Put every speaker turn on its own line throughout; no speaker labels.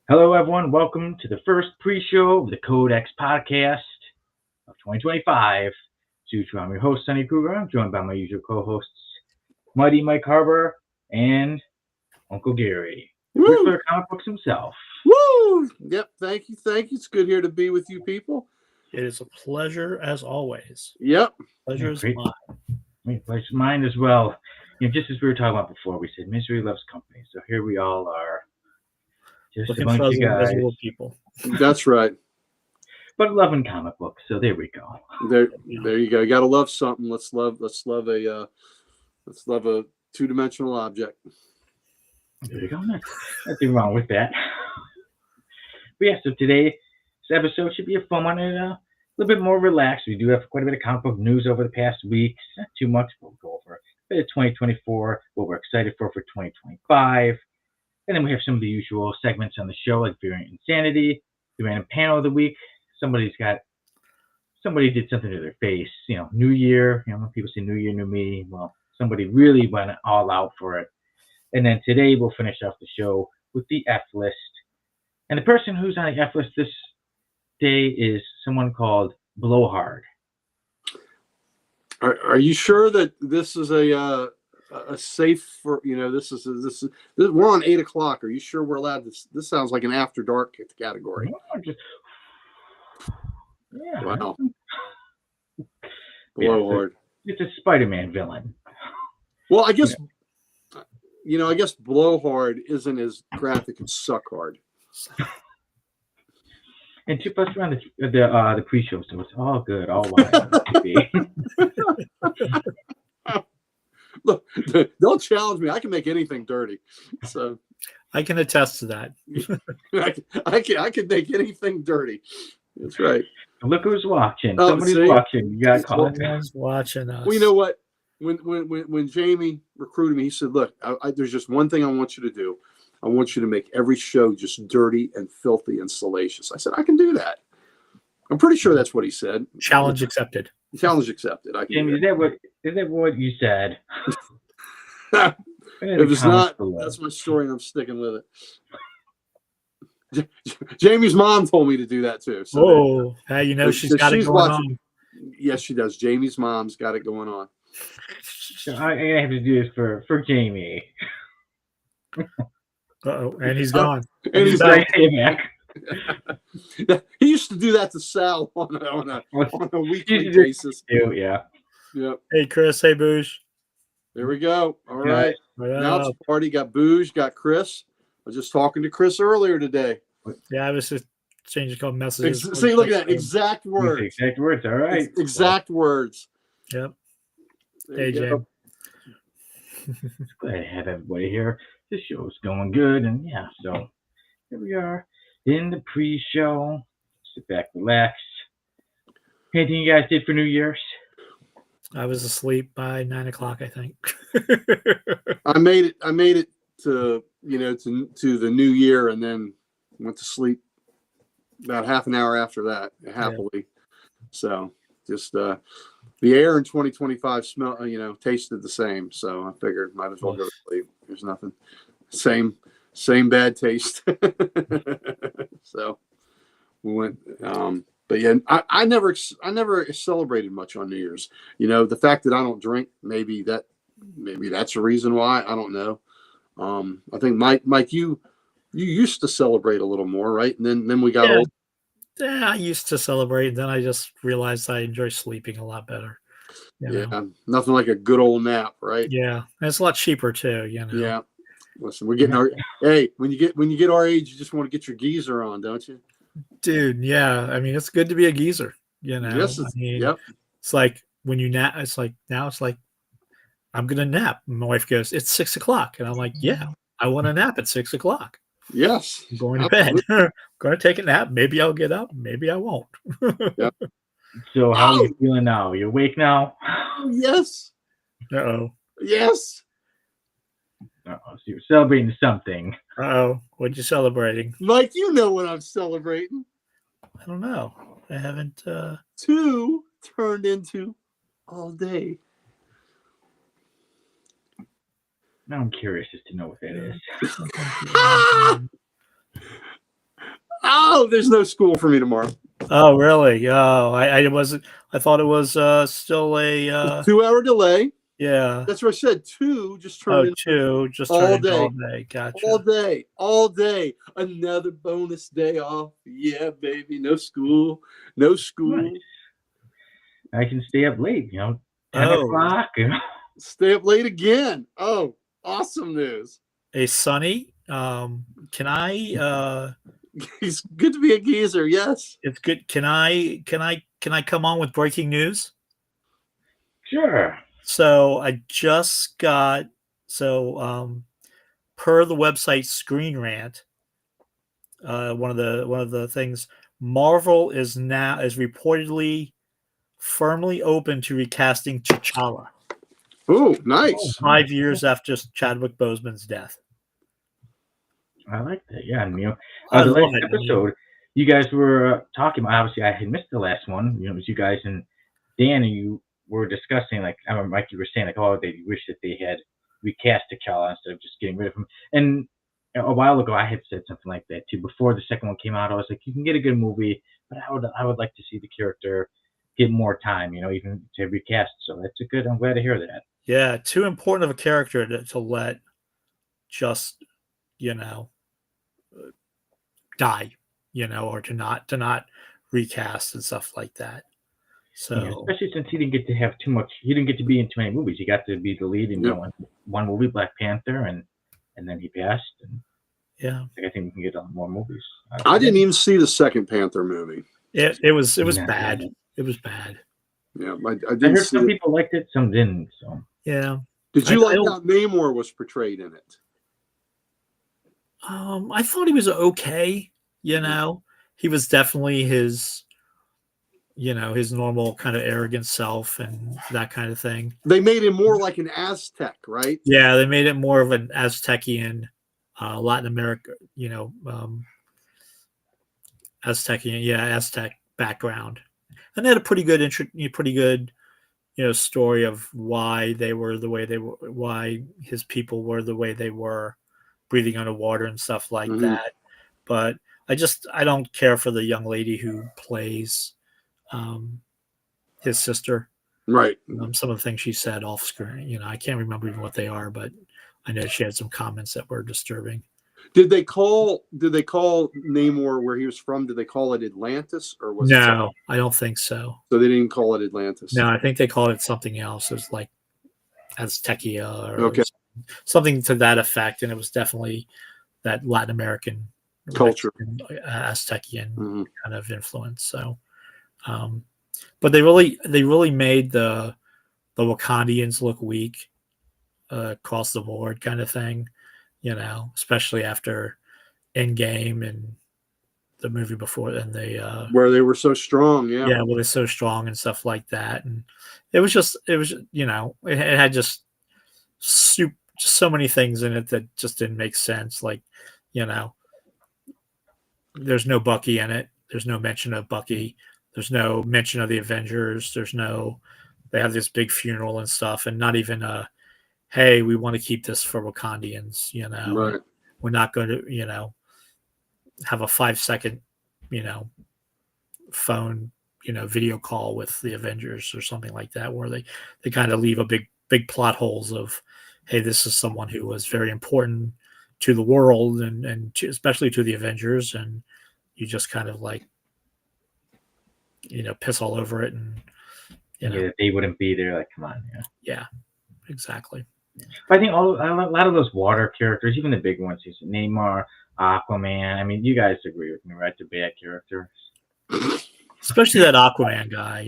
Hello, everyone. Welcome to the first pre-show of the Codex podcast of 2025. I'm your host, Sonny Kruger. I'm joined by my usual co-hosts, Mighty Mike Harbor and Uncle Gary, the
Woo!
Riddler comic books himself.
Woo! Yep. Thank you. It's good here to be with you people.
It is a pleasure as always.
Yep.
Pleasure is mine.
Pleasure's mine as well. Just as we were talking about before, we said misery loves company. So here we all are. Just
Looking
a bunch of guys.
People.
That's right.
But loving comic books, so there we go.
There you go. You gotta love something. Let's love a two-dimensional object.
There you go. Nothing wrong with that. But yeah, so today's episode should be a fun one and a little bit more relaxed. We do have quite a bit of comic book news over the past weeks. Not too much, but we'll go over a bit of 2024, what we're excited for 2025. And then we have some of the usual segments on the show, like Variant Insanity, the random panel of the week. Somebody did something to their face. New Year. When people say New Year, New Me. Well, somebody really went all out for it. And then today we'll finish off the show with the F list. And the person who's on the F list this day is someone called Blowhard.
Are you sure that this is a safe for this is we're on 8 o'clock? Are you sure we're allowed this sounds like an after dark category?
Yeah.
Wow. Blowhard.
It's a Spider-Man villain.
Well, I guess I guess Blowhard isn't as graphic as Suckhard.
And two plus around the pre-show, so it's all good, all wild.
Look, they'll challenge me. I can make anything dirty. So
I can attest to that.
I can make anything dirty. That's right.
Look who's watching. Somebody's watching. You got caught.
Someone's watching us.
Well, you know what? When Jamie recruited me, he said, "Look, there's just one thing I want you to do. I want you to make every show just dirty and filthy and salacious." I said, "I can do that." I'm pretty sure that's what he said.
Challenge accepted.
Challenge accepted.
Jamie, is that what you said?
If it's not, that's my story, and I'm sticking with it. Jamie's mom told me to do that too.
So she's got it going on.
Yes, she does. Jamie's mom's got it going on.
So I have to do this for Jamie.
And he's gone.
And he's
back.
He used to do that to Sal on a weekly basis.
Yeah.
Yep.
Hey, Chris. Hey, Boosh.
There we go. All right. Now it's a party. Got Boosh. Got Chris. I was just talking to Chris earlier today.
Yeah, I was just changing a couple messages.
See, look at that. Exact words.
Exact words. All right.
Exact words.
Yep.
There
hey, Jim.
Glad to have everybody here. This show's going good, and yeah, so here we are in the pre-show. Sit back, relax. Anything you guys did for New Year's?
I was asleep by 9 o'clock, I think.
I made it to the new year, and then went to sleep about half an hour after that, happily. Yeah. So just the air in 2025 tasted the same. So I figured might as well go to sleep. There's nothing. Same bad taste. So we went. But yeah, I never celebrated much on New Year's. The fact that I don't drink, maybe that's a reason why. I don't know. I think Mike, you used to celebrate a little more, right? And then we got old.
Yeah, I used to celebrate, and then I just realized I enjoy sleeping a lot better.
You know? Nothing like a good old nap, right?
Yeah, and it's a lot cheaper too.
Yeah. Listen, we're getting when you get our age, you just want to get your geezer on, don't you?
Dude, yeah. I mean, it's good to be a geezer.
Yes,
it's like when you nap. It's like now. It's like I'm gonna nap. My wife goes, "It's 6 o'clock," and I'm like, "Yeah, I want to nap at 6 o'clock."
Yes,
I'm going to bed. I'm going to take a nap. Maybe I'll get up. Maybe I won't.
Yep.
So how are you feeling now? You awake now?
Yes.
Uh-oh.
Yes.
Uh-oh. So you're celebrating something.
Uh-oh. What you celebrating?
Mike, you know what I'm celebrating.
I don't know. I haven't.
2 turned into all day.
Now I'm curious as to know what that is.
Oh, there's no school for me tomorrow.
Oh, really? Oh, I wasn't. I thought it was still a
2-hour delay.
yeah.
That's what I said. 2 just turned
Oh,
into
2 just
all
turned into
day.
all day. Gotcha.
all day. Another bonus day off. Yeah, baby. No school. No school.
Nice. I can stay up late, 10
Oh.
o'clock.
Stay up late again. Oh, awesome news.
Hey, Sonny, can I
He's good to be a geezer. Yes.
it's good. Can I come on with breaking news?
Sure.
So I just got per the website Screen Rant, one of the things, Marvel is reportedly firmly open to recasting T'Challa
Oh, nice.
5 years after Chadwick Boseman's death.
I like that. Yeah, and
I
the
love
last
it.
episode, you guys were talking about. Obviously, I had missed the last one. It was you guys and Dan, and you were discussing, like, I remember, Mike, you were saying, like, oh, they wish that they had recast T'Challa instead of just getting rid of him. And a while ago, I had said something like that too. Before the second one came out, I was like, you can get a good movie, but I would like to see the character get more time, even to recast. So that's a good. I'm glad to hear that.
Yeah, too important of a character to let just die, or to not recast and stuff like that. So
Yeah, especially since he didn't get to have too much. He didn't get to be in too many movies. He got to be the lead in one movie, Black Panther, and then he passed. And
yeah,
I think we can get on more movies.
I didn't even see the second Panther movie.
it was bad. It was bad.
Yeah, I
I
didn't
heard
see
some
it.
people liked it, some didn't. So
Yeah.
Did you like how Namor was portrayed in it?
I thought he was okay. He was definitely his normal kind of arrogant self and that kind of thing.
They made him more like an Aztec, right?
Yeah, they made it more of an Aztecian, Latin America, Aztec background, and they had a pretty good story of why they were the way they were, why his people were the way they were, breathing underwater and stuff like that. But I don't care for the young lady who plays his sister.
Right.
Some of the things she said off screen, I can't remember even what they are, but I know she had some comments that were disturbing.
Did they call Namor where he was from? Did they call it Atlantis or was
No, I don't think so.
So they didn't call it Atlantis.
No, I think they called it something else. It was like Aztecia or something to that effect, and it was definitely that Latin American
culture,
Aztecian kind of influence. So, but they really made the Wakandians look weak across the board, kind of thing. Especially after Endgame and the movie before, and they
where they were so strong,
where they're so strong and stuff like that, and it had just so many things in it that just didn't make sense. Like, there's no Bucky in it. There's no mention of Bucky. There's no mention of the Avengers. They have this big funeral and stuff, and not even hey, we want to keep this for Wakandians,
right.
We're not going to, have a 5-second, phone, video call with the Avengers or something like that, where they kind of leave a big plot holes of, hey, this is someone who was very important to the world and especially to the Avengers, and you just kind of like, piss all over it, and
they wouldn't be there. Like, come on,
yeah, exactly.
I think a lot of those water characters, even the big ones, Namor, Aquaman. I mean, you guys agree with me, right? They're bad characters,
especially that Aquaman guy.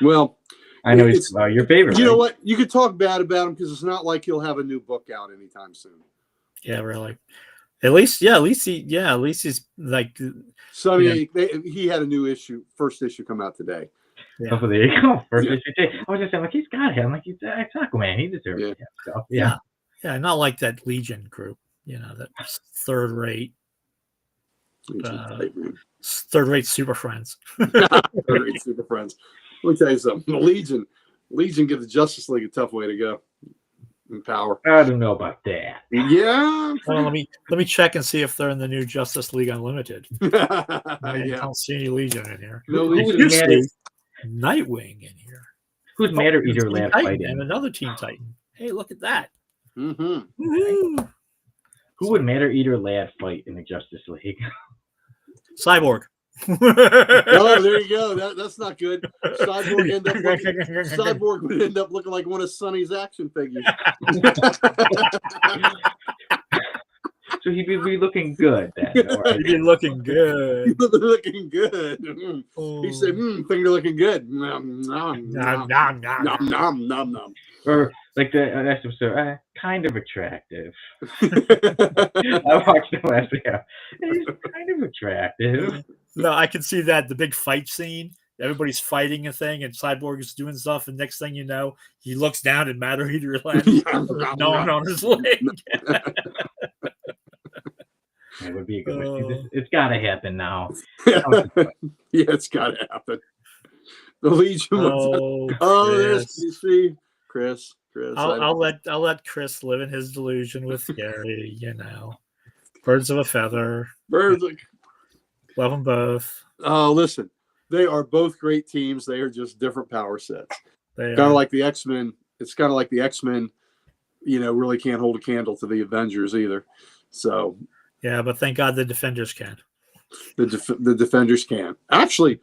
Well,
I know he's your favorite.
You know what? You could talk bad about him because it's not like he'll have a new book out anytime soon.
Yeah, really. At least he's like.
So I mean, he had a new first issue come out today.
Yeah. Oh, there you go. First issue. I was just saying, like, he's got him. Like, he's Aquaman. He deserves it. So,
yeah, not like that Legion group. That third-rate Super Friends.
Third-rate Super Friends. Let me tell you something. The Legion give the Justice League a tough way to go. in power.
I don't know about that.
Yeah.
Hold on, let me check and see if they're in the new Justice League Unlimited. I
Yeah.
don't see any Legion in here.
No
Who
Legion.
would
You
matter?
see Nightwing in here.
Who's Matter
Team
Eater Lad
Titan
fighting?
and another Team Titan. Hey, look at that.
Mm-hmm.
Woo-hoo.
Who would Matter Eater Lad fight in the Justice League?
Cyborg.
Oh, there you go. That's not good. Cyborg would end up looking like one of Sonny's action figures.
So he'd be looking good then.
He'd be looking good.
Looking good.
Oh.
He said, finger looking good. Nom,
Nom,
nom,
nom, nom,
nom,
nom.
nom, nom, nom.
Or like the last episode, kind of attractive. I watched the last video. He's kind of attractive.
No, I can see that the big fight scene. Everybody's fighting a thing, and Cyborg is doing stuff, and next thing you know, he looks down and Matter Eater lands gnawing on his leg.
It would be a good one. It's got to happen now.
Yeah, it's got to happen. The Legion. There's you see, Chris.
I'll let Chris live in his delusion with Gary. Birds of a feather.
Birds.
Love them both.
Oh, listen, they are both great teams. They are just different power sets.
Kind
of like the X-Men. It's kind of like the X-Men. Really can't hold a candle to the Avengers either. So.
Yeah, but thank God the Defenders can.
The Defenders can. Actually,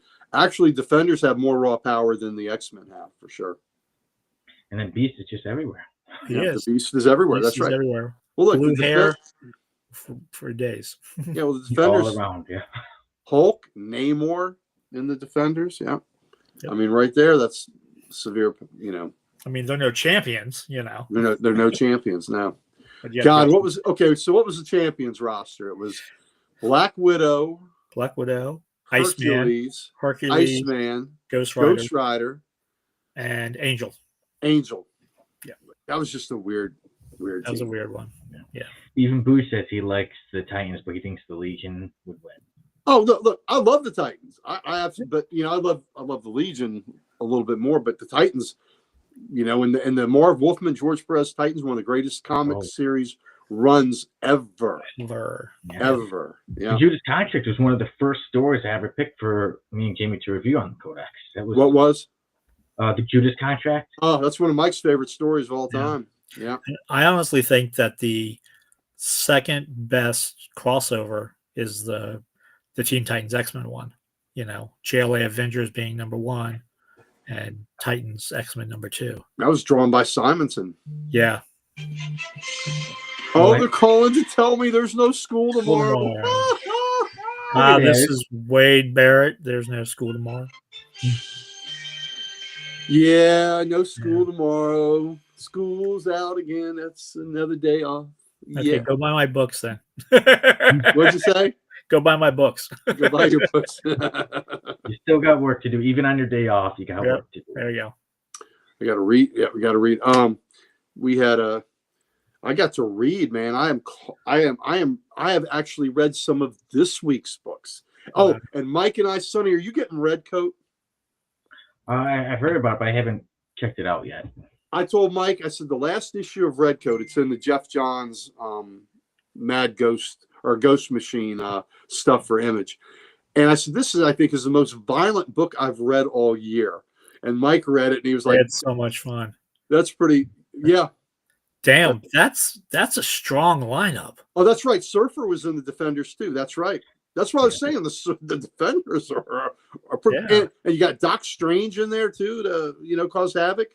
Defenders have more raw power than the X-Men have, for sure.
And then Beast is just everywhere.
The Beast is everywhere.
Beast
That's right.
Everywhere.
Well, look,
blue hair for days.
Yeah, well, the Defenders
all around. Yeah.
Hulk, Namor in the Defenders. Yeah.
Yep.
I mean, right there, that's severe.
I mean, they're no champions.
They're no champions now.
God,
what was the champions roster? It was Black Widow,
Hercules,
Iceman,
Ghost
Rider,
and Angel.
Yeah, that was just a weird.
That was a weird one. Yeah.
Even Boo says he likes the Titans, but he thinks the Legion would win.
Oh, look! I love the Titans. I absolutely, but I love the Legion a little bit more. But the Titans, in the Marv Wolfman, George Perez Titans, one of the greatest comic series runs ever. Ever. Yeah.
The Judas Contract was one of the first stories I ever picked for me and Jamie to review on the Codex. That was
what was
the Judas Contract.
Oh, that's one of Mike's favorite stories of all time. Yeah.
I honestly think that the second best crossover is the Teen Titans X-Men one. JLA Avengers being number 1 and Titans X-Men number 2.
That was drawn by Simonson.
Yeah.
Oh, they're calling to tell me there's no school tomorrow.
This is Wade Barrett. There's no school tomorrow.
Yeah, no school tomorrow. School's out again. That's another day off.
Okay, go buy my books then.
What'd you say?
Go buy my books.
Go buy your books.
You still got work to do. Even on your day off, you got work to do.
There you go.
We got to read. Yeah, we got to read. I got to read, man. I have actually read some of this week's books. Oh, and Mike and I, Sonny, are you getting Redcoat?
I've heard about it, but I haven't checked it out yet.
I told Mike, I said the last issue of Redcoat, it's in the Jeff Johns Mad Ghost or Ghost Machine stuff for Image. And I said, this is, I think, is the most violent book I've read all year. And Mike read it and he was like,
it's so much fun.
That's pretty, yeah.
Damn, that's a strong lineup.
Oh, that's right. Surfer was in the Defenders too. That's right. That's what I was saying. The Defenders are pretty, and you got Doc Strange in there too to cause havoc.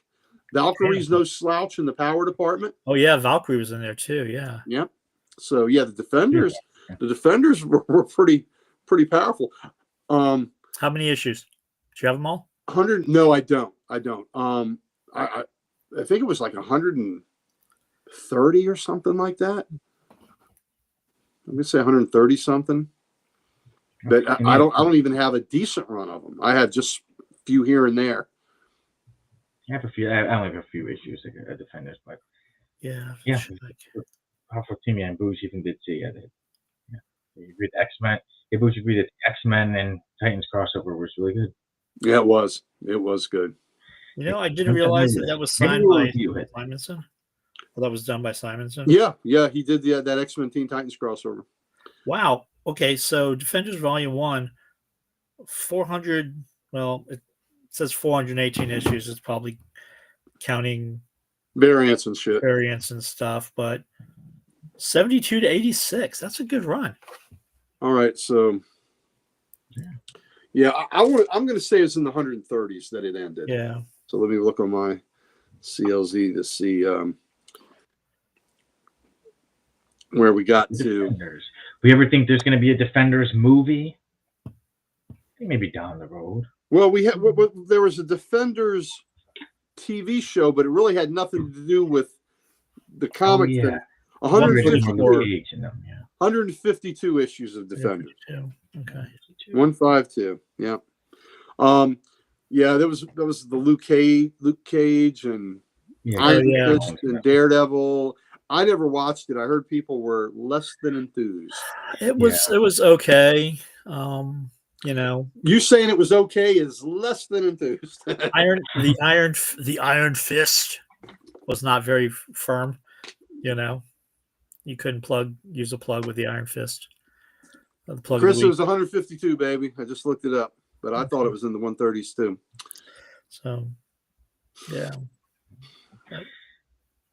Valkyrie's no slouch in the power department.
Oh yeah, Valkyrie was in there too. Yeah.
Yeah. So yeah, the Defenders were pretty powerful.
How many issues? Do you have them all?
100? No, I don't. I think it was like 130 or something like that. I'm gonna say 130 something. But I don't even have a decent run of them. I have just a few here and there.
I have a few. I only have a few issues of Defenders, but
yeah.
Powerful team, and Boosh even did see it. You read X-Men. Yeah, Boosh agreed that X-Men and Titans crossover was really good.
Yeah, it was. It was good.
I didn't realize that was signed by Simonson. Well, that was done by Simonson.
Yeah, he did that X-Men Teen Titans crossover.
Wow. Okay, so Defenders Volume 1, 400. Well, it says 418 issues. It's probably counting
Variants and shit.
variants and stuff, but 72 to 86. That's a good run.
All right, so yeah, I'm going to say it's in the 130s that it ended.
Yeah.
So let me look on my CLZ to see where we got to.
Defenders. We ever think there's going to be a Defenders movie? I think maybe down the road.
Well, there was a Defenders TV show, but it really had nothing to do with the comic thing. 152 issues of Defenders.
Okay.
152. Yeah. Yeah, there was the Luke Cage and Iron Fist and Daredevil. I never watched it. I heard people were less than enthused.
It was okay.
You saying it was okay is less than enthused.
The Iron Fist was not very firm. You couldn't use a plug with the Iron Fist.
Chris, it was 152, baby. I just looked it up, but I thought it was in the 130s too.
So, yeah.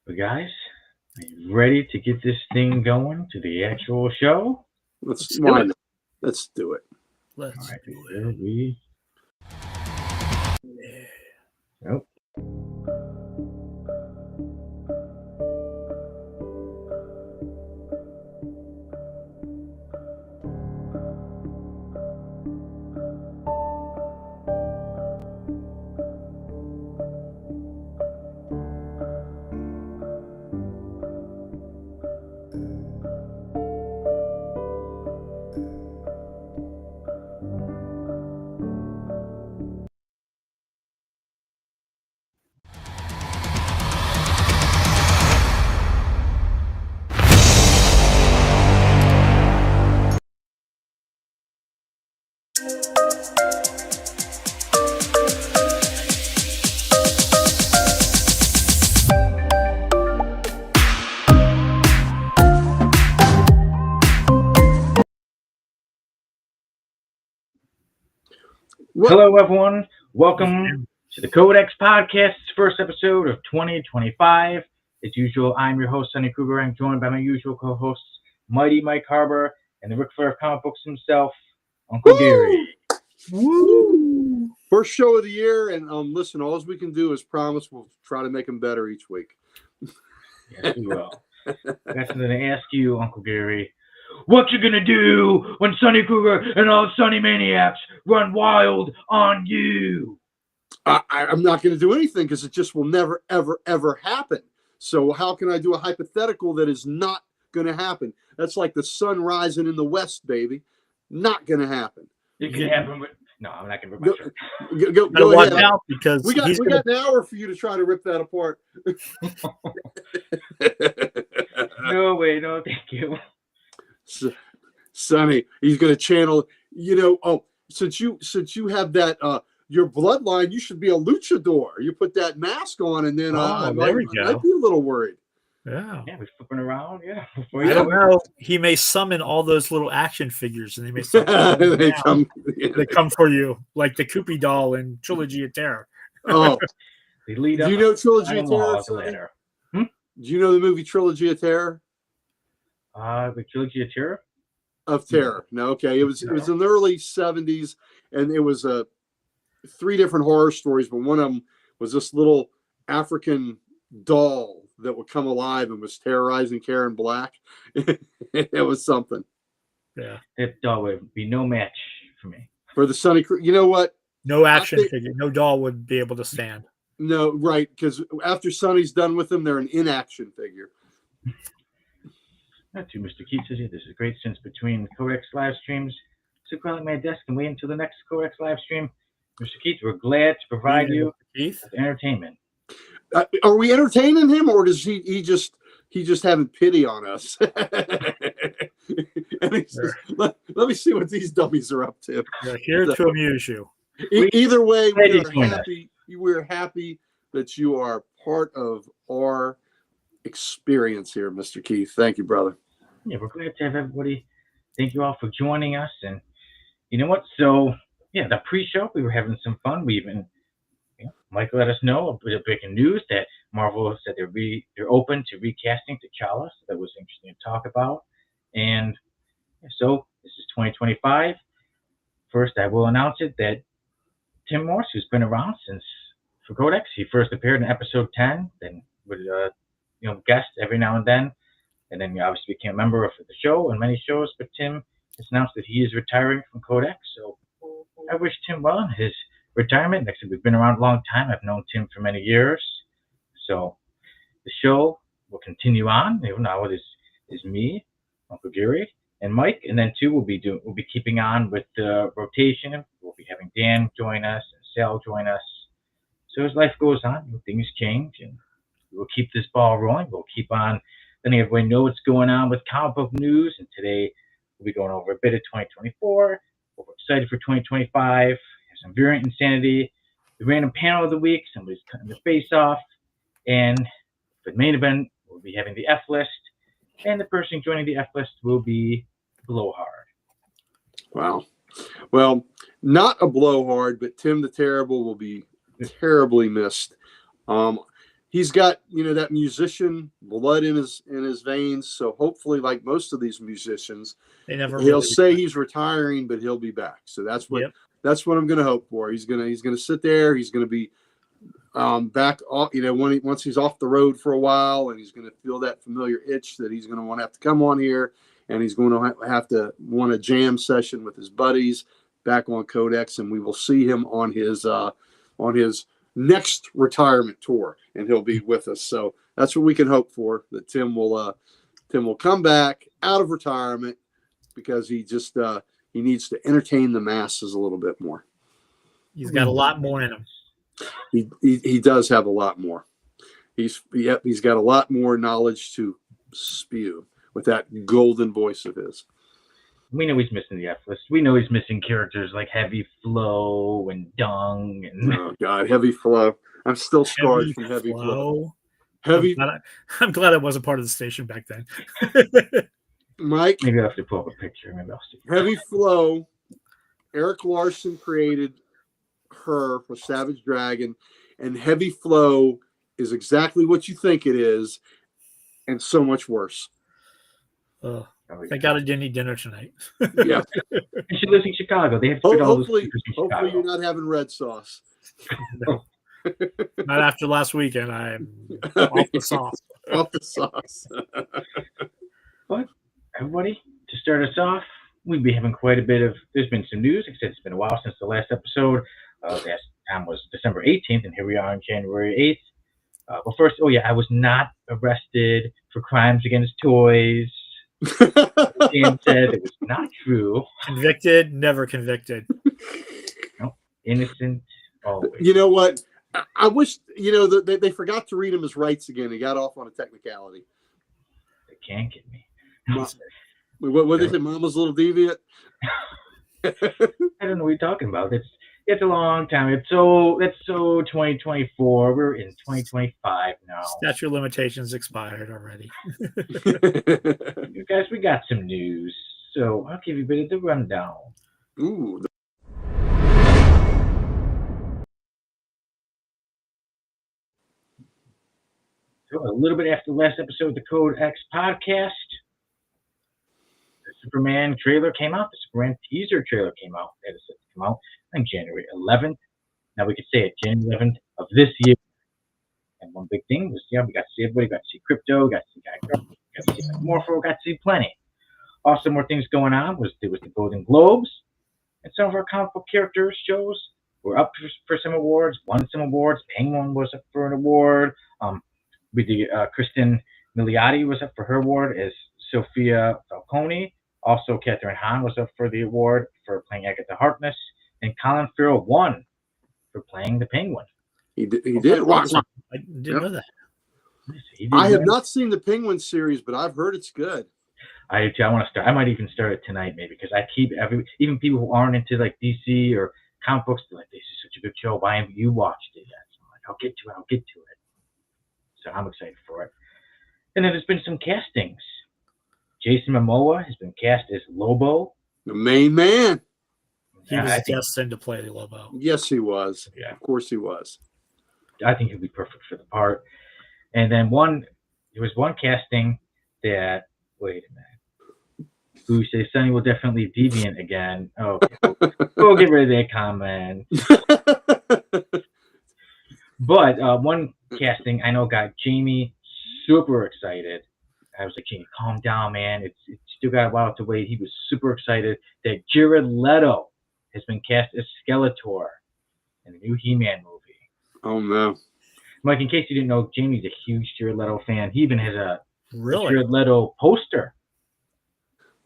But guys, are you ready to get this thing going to the actual show?
Let's do it.
Let's do it.
Nope. Hello, everyone. Welcome to the Codex Podcast's first episode of 2025. As usual, I'm your host, Sonny Kruger. I'm joined by my usual co-hosts, Mighty Mike Harbor, and the Ric Flair of comic books himself, Uncle Gary.
Woo! First show of the year, and listen, all we can do is promise we'll try to make them better each week.
Yes, we will. That's something to ask you, Uncle Gary. What you gonna do when Sonny Kruger and all Sonny Maniacs run wild on you?
I'm not going to do anything because it just will never, ever, ever happen. So how can I do a hypothetical that is not going to happen? That's like the sun rising in the west, baby. Not going to happen.
It can happen, but no, I'm not going to rip my shirt.
Go ahead.
Out because
we got an hour for you to try to rip that apart.
No way, no, thank you.
Sonny, he's going to channel. Since you have that your bloodline, you should be a luchador. You put that mask on, and then
there we go.
I'd be a little worried.
Yeah, we're flipping around. Yeah,
I don't know. He may summon all those little action figures, and they may they come for you, like the Koopy doll in Trilogy of Terror.
Oh,
they lead up.
Do you know Trilogy of Terror? Do you know the movie Trilogy of Terror?
The Trilogy of Terror.
Of Terror. No, okay. It was in the early 70s, and it was 3 different horror stories, but one of them was this little African doll that would come alive and was terrorizing Karen Black. It was something.
Yeah, that doll would be no match for me.
For the Sonny, you know what?
No action figure, no doll would be able to stand.
No, right? Because after Sonny's done with them, they're an inaction figure.
Not too, Mr. Keith says, this is great since between Codex live streams. So call at my desk and wait until the next Codex live stream. Mr. Keith, we're glad to provide you with entertainment.
Are we entertaining him, or does he just having pity on us? And he says, let me see what these dummies are up to.
They're here to amuse you.
Either way, we're happy that you are part of our experience here, Mr. Keith. Thank you, brother.
Yeah, we're glad to have everybody. Thank you all for joining us. And you know what? So, yeah, the pre-show, we were having some fun. We even, Mike let us know a bit of breaking news that Marvel said they're open to recasting T'Challa. So that was interesting to talk about. And so this is 2025. First, I will announce it that Tim Morse, who's been around since for Codex, he first appeared in episode 10, then would guest every now and then he obviously became a member of the show and many shows. But Tim has announced that he is retiring from Codex, so I wish Tim well in his retirement. Like I said, we've been around a long time. I've known Tim for many years, so the show will continue on. Now it is me, Uncle Gary, and Mike, and then we'll be keeping on with the rotation. We'll be having Dan join us and Sal join us. So as life goes on, things change, and we'll keep this ball rolling. We'll keep on letting everybody know what's going on with comic book news. And today we'll be going over a bit of 2024. We're excited for 2025. Some Variant Insanity, the random panel of the week. Somebody's cutting their face off, and for the main event, we'll be having the F list, and the person joining the F list will be Blowhard.
Wow. Well, not a Blowhard, but Tim the Terrible will be terribly missed. He's got that musician blood in his veins, so hopefully, like most of these musicians, he'll say he's retiring, but he'll be back. So that's what I'm going to hope for. He's gonna sit there. He's going to be back off. Once he's off the road for a while, and he's going to feel that familiar itch that he's going to want to have to come on here, and he's going to have to want a jam session with his buddies back on Codex, and we will see him on his next retirement tour, and he'll be with us. So that's what we can hope for, that Tim will come back out of retirement, because he needs to entertain the masses a little bit more.
He's got a lot more in him.
He does have a lot more. He's got a lot more knowledge to spew with that golden voice of his.
We know he's missing the F list. We know he's missing characters like Heavy Flow and Dung. And
oh God, Heavy Flow. I'm still scarred from Heavy Flow.
I'm glad I wasn't part of the station back then.
Mike,
maybe I'll have to pull up a picture. Maybe I'll see.
Heavy Flow. Eric Larson created her for Savage Dragon, and Heavy Flow is exactly what you think it is, and so much worse.
I got a dinner tonight.
Yeah.
And she lives in Chicago. They have to
hopefully you're not having red sauce.
Not after last weekend. I'm off the sauce.
Off the sauce.
But everybody, to start us off, we'll be having quite a bit of. There's been some news. Like I said, it's been a while since the last episode. Last time was December 18th, and here we are on January 8th. But first, I was not arrested for crimes against toys. Dan said it was not true.
Convicted, never convicted.
No, innocent always.
You know what? I wish they forgot to read him his rights again. He got off on a technicality.
They can't get me.
What did they say? Mama's little deviant.
I don't know what you're talking about. It's a long time. It's so 2024. We're in 2025 now.
Statute of limitations expired already.
You guys, we got some news, so I'll give you a bit of the rundown.
Ooh.
So a little bit after the last episode of the Code X podcast, the Superman trailer came out. The Superman teaser trailer came out. That is set to come out on January 11th. Now we could say it, January 11th of this year. And one big thing was, we got to see everybody. Got to see Crypto. Got to see Guy Girl. Got to see Morpho. Got to see plenty. Also, more things going on there was the Golden Globes, and some of our comic book characters shows were up for some awards. Won some awards. Penguin was up for an award. We did. Kristen Milioti was up for her award as Sophia Falcone. Also, Catherine Hahn was up for the award for playing Agatha Harkness, and Colin Farrell won for playing the Penguin.
He did. Wow.
I didn't know that.
I have not seen the Penguin series, but I've heard it's good.
I want to start. I might even start it tonight, maybe, because I keep even people who aren't into like DC or comic books, they're like, "This is such a good show. Why haven't you watched it yet?" So I'm like, I'll get to it. So I'm excited for it. And then there's been some castings. Jason Momoa has been cast as Lobo.
The main man.
He was
I think,
destined to play Lobo.
Yes, he was.
Yeah.
Of course he was.
I think he'll be perfect for the part. And then there was one casting that, wait a minute, who says Sonny will definitely deviant again. Oh, we'll get rid of that comment. But one casting I know got Jamie super excited. I was like, Jamie, calm down, man. It's still got a while to wait. He was super excited that Jared Leto has been cast as Skeletor in the new He-Man movie.
Oh no.
Mike, in case you didn't know, Jamie's a huge Jared Leto fan. He even has a
Really?
Jared Leto poster.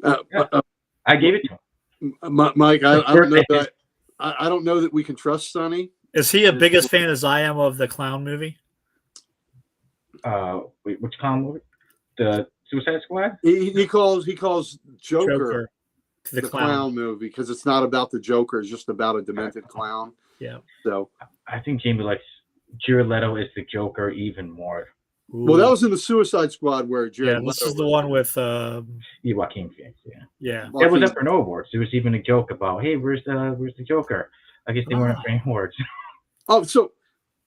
I gave it to him.
Mike, I don't know that I don't know that we can trust Sonny.
Is he a biggest fan as I am of the clown movie?
Wait, which clown movie? The Suicide Squad?
He calls Joker
the
clown movie because it's not about the Joker, it's just about a demented clown.
Yeah.
So
I think Jamie likes Jared Leto as the Joker even more.
Ooh.
Well, that was in the Suicide Squad where Jared
this
Leto
is the one with
Joaquin Phoenix.
yeah.
That was up for no awards. There was even a joke about, hey, where's the Joker? I guess they weren't up for any awards.
Oh, so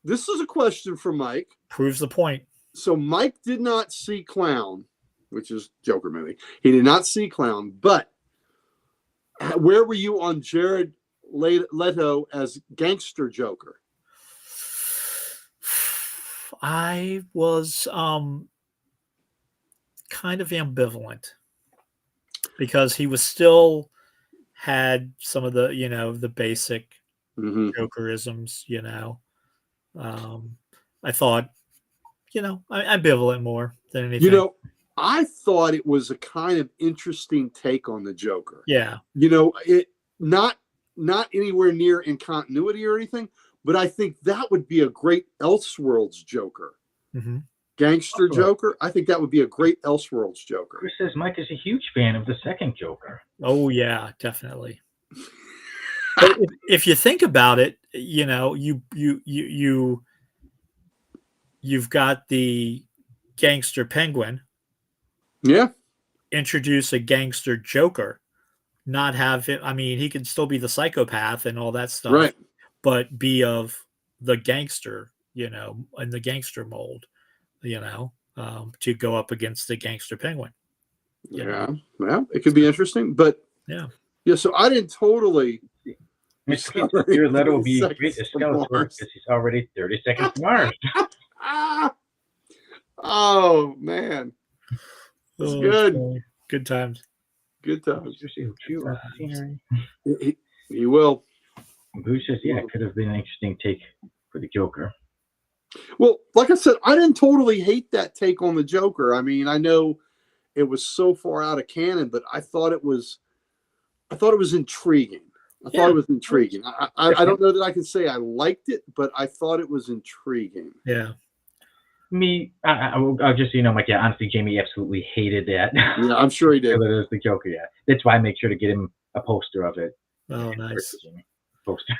this is a question for Mike.
Proves the point.
So Mike did not see Clown, which is Joker movie. He did not see Clown, but where were you on Jared Leto as gangster Joker?
I was kind of ambivalent because he was still had some of the, the basic Jokerisms, I thought, ambivalent more than anything.
I thought it was a kind of interesting take on the Joker.
Yeah.
It not anywhere near in continuity or anything, but I think that would be a great Elseworlds Joker.
Mm-hmm.
Gangster Joker. I think that would be a great Elseworlds Joker.
Chris says Mike is a huge fan of the second Joker.
Oh yeah, definitely. But if you think about it, you've got the gangster Penguin.
Yeah.
Introduce a gangster Joker. Not have it. I mean, he can still be the psychopath and all that stuff,
right?
But be of the gangster, in the gangster mold, to go up against the gangster Penguin.
Yeah. Well, it could be interesting, but
yeah.
So I didn't totally.
Jared Leto will be great as Skeletor because he's already 30 seconds from Mars.
Oh man, it's good.
Good times.
Good times.
He
will.
Bruce says, yeah, it could have been an interesting take for the Joker.
Well, like I said, I didn't totally hate that take on the Joker. I mean, I know it was so far out of canon, but I thought it was intriguing. I thought it was intriguing. I don't know that I can say I liked it, but I thought it was intriguing.
Yeah.
I'll just Mike. Yeah, honestly, Jamie absolutely hated that.
Yeah, I'm sure he did.
It was the Joker. Yeah, that's why I make sure to get him a poster of it.
Oh, nice
poster.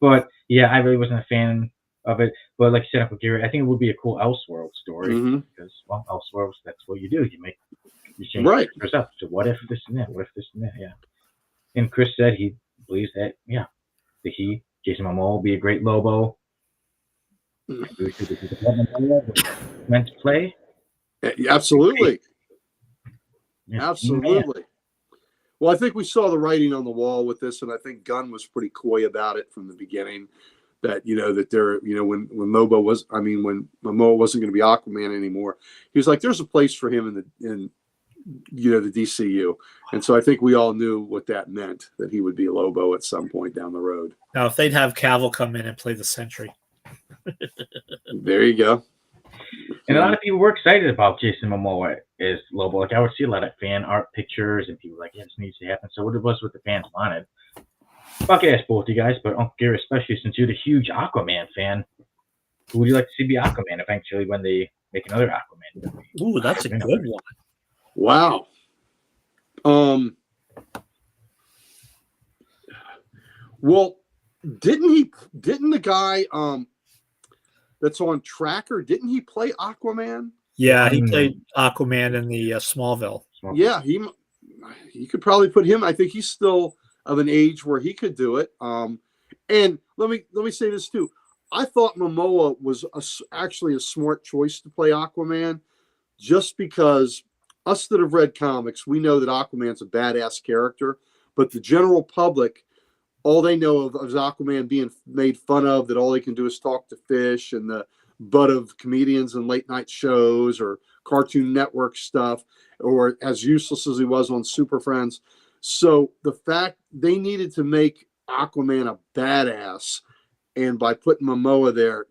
But yeah, I really wasn't a fan of it. But like you said, up Gary, I think it would be a cool Elseworld story because Elseworlds, that's what you do. You change yourself up. So what if this and that? What if this and that? Yeah. And Chris said he believes that Jason Momoa will be a great Lobo. Meant to play.
Absolutely.
Yeah.
Absolutely. Well, I think we saw the writing on the wall with this, and I think Gunn was pretty coy about it from the beginning. That that there, when Lobo was, when Momoa wasn't going to be Aquaman anymore, he was like, "There's a place for him in the DCU," and so I think we all knew what that meant, that he would be Lobo at some point down the road.
Now, if they'd have Cavill come in and play the Sentry.
There you go.
And a lot of people were excited about Jason Momoa as Lobo. Like I would see a lot of fan art pictures, and people were like, "Yeah, this needs to happen." So what it was what the fans wanted. Fuck ask both you guys, but Uncle Gary, especially since you're the huge Aquaman fan, who would you like to see be Aquaman eventually when they make another Aquaman movie?
Ooh, that's a good one.
Wow. Well, didn't the guy that's on Tracker, didn't he play Aquaman?
Yeah, he played Aquaman in the Smallville.
Yeah, he could probably put him. I think he's still of an age where he could do it. And let me say this too. I thought Momoa was actually a smart choice to play Aquaman, just because us that have read comics, we know that Aquaman's a badass character, but the general public, all they know of is Aquaman being made fun of, that all they can do is talk to fish and the butt of comedians and late night shows or Cartoon Network stuff, or as useless as he was on Super Friends. So the fact they needed to make Aquaman a badass, and by putting Momoa there,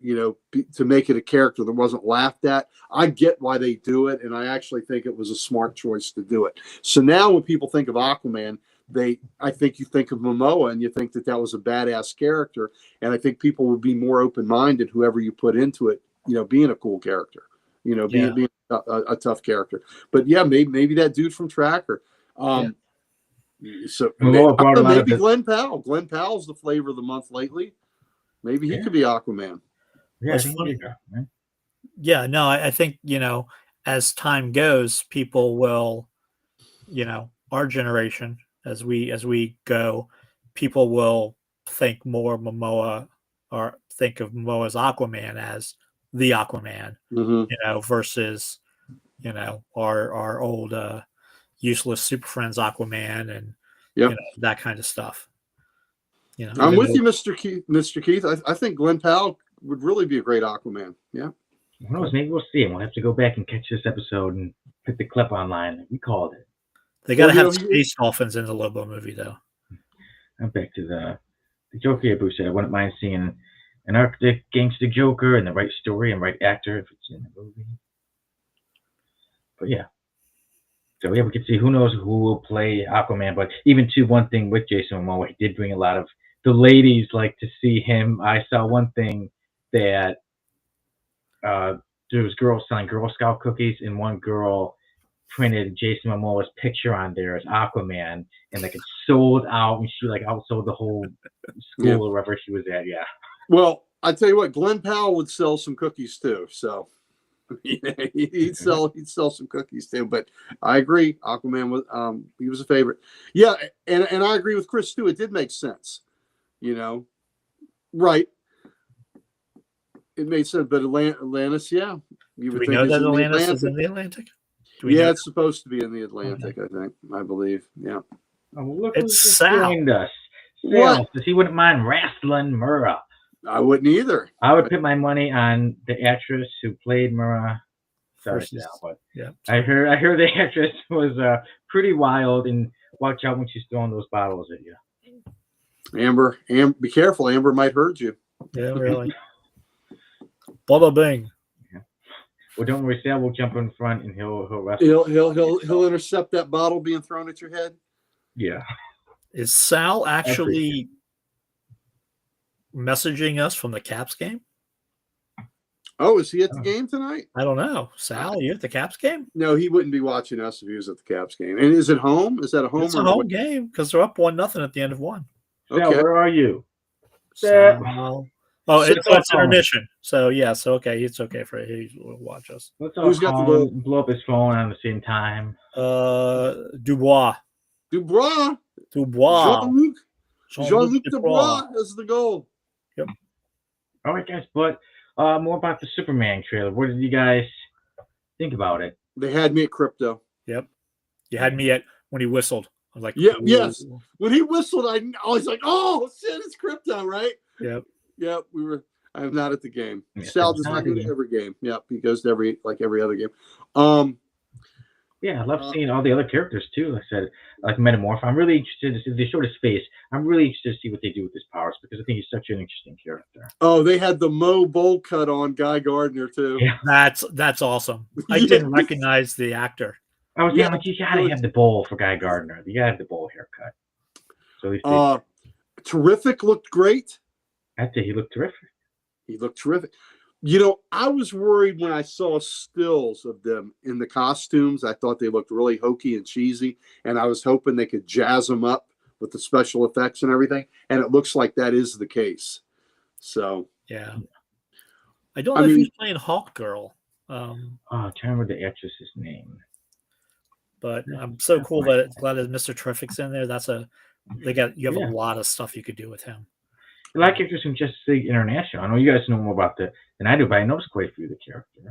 to make it a character that wasn't laughed at, I get why they do it, and I actually think it was a smart choice to do it. So now when people think of Aquaman, I think you think of Momoa and you think that was a badass character, and I think people will be more open-minded, whoever you put into it, being a cool character, being a tough character. But yeah, maybe that dude from Tracker. So maybe Glenn Powell. Glenn Powell's the flavor of the month lately. Maybe he could be Aquaman.
Yeah,
yeah, no, I think, as time goes, people will, our generation, as we go, people will think more Momoa, or think of Momoa's Aquaman as the Aquaman, versus, our old useless Super Friends Aquaman and that kind of stuff.
I'm with you, Mr. Keith. I think Glenn Powell would really be a great Aquaman. Yeah.
Who knows? Maybe we'll see him. We'll have to go back and catch this episode and put the clip online. We called it.
They got to have space dolphins in the Lobo movie, though.
I'm back to the Joker here, Bruce said. I wouldn't mind seeing an Arctic gangster Joker and the right story and right actor if it's in the movie. But yeah. So yeah, we can see who knows who will play Aquaman. But even one thing with Jason Momoa, he did bring a lot of the ladies like to see him. I saw one thing that there was girls selling Girl Scout cookies, and one girl printed Jason Momoa's picture on there as Aquaman, and like it sold out, and she like outsold the whole school or wherever she was at. Yeah.
Well, I tell you what, Glenn Powell would sell some cookies too. So he'd sell some cookies too. But I agree, Aquaman was he was a favorite. Yeah, and I agree with Chris too. It did make sense, right? It made sense, but Atlantis, yeah.
You would think know that Atlantis is in the Atlantic?
Yeah, it's supposed to be in the Atlantic, okay. I believe. Yeah.
Oh, look,
it's Sal.
Us. Sal says he wouldn't mind wrestling Mura.
I wouldn't either.
I would put my money on the actress who played Mura. Sorry, Sal, but
yeah.
I heard the actress was pretty wild, and watch out when she's throwing those bottles at you.
Amber, be careful. Amber might hurt you.
Yeah, really. Bada bing.
Yeah. Well, don't worry, Sal will jump in front and he'll wrestle.
He'll intercept that bottle being thrown at your head.
Yeah.
Is Sal actually messaging us from the Caps game?
Oh, is he at the game tonight?
I don't know. Sal, are you at the Caps game?
No, he wouldn't be watching us if he was at the Caps game. And is it home? Is that a home?
It's a home game because they're up 1-0 at the end of one.
Okay. Sal, where are you?
Sal. Oh, it's intermission. So okay, it's okay for he will watch us.
Who's got to blow up his phone at the same time?
Dubois.
Jean-Luc Dubois is the goal.
Yep.
All right, guys, but more about the Superman trailer. What did you guys think about it?
They had me at crypto.
Yep. You had me at when he whistled. I was like,
yes. When he whistled, I was like, oh shit, it's crypto, right?
Yep.
Yep, I'm not at the game. Sal does not go to every game. Yep, he goes to every other game.
Yeah, I love seeing all the other characters too. Like I said, like Metamorph. I'm really interested to see they showed his face. I'm really interested to see what they do with his powers because I think he's such an interesting character.
Oh, they had the Mo bowl cut on Guy Gardner too.
Yeah.
That's awesome. I didn't recognize the actor.
I was like, you gotta have the bowl for Guy Gardner. You gotta have the bowl haircut. So
Terrific looked great.
I'd say he looked terrific.
He looked terrific. I was worried when I saw stills of them in the costumes. I thought they looked really hokey and cheesy, and I was hoping they could jazz them up with the special effects and everything. And it looks like that is the case. So
yeah, I don't know if he's playing Hawk Girl. Um,
Oh, I'm trying to remember the actress's name.
but I'm so cool that glad that Mr. Terrific's in there. You have a lot of stuff you could do with him.
I like actors from Justice League International. I know you guys know more about that than I do, but I know quite a few of the characters.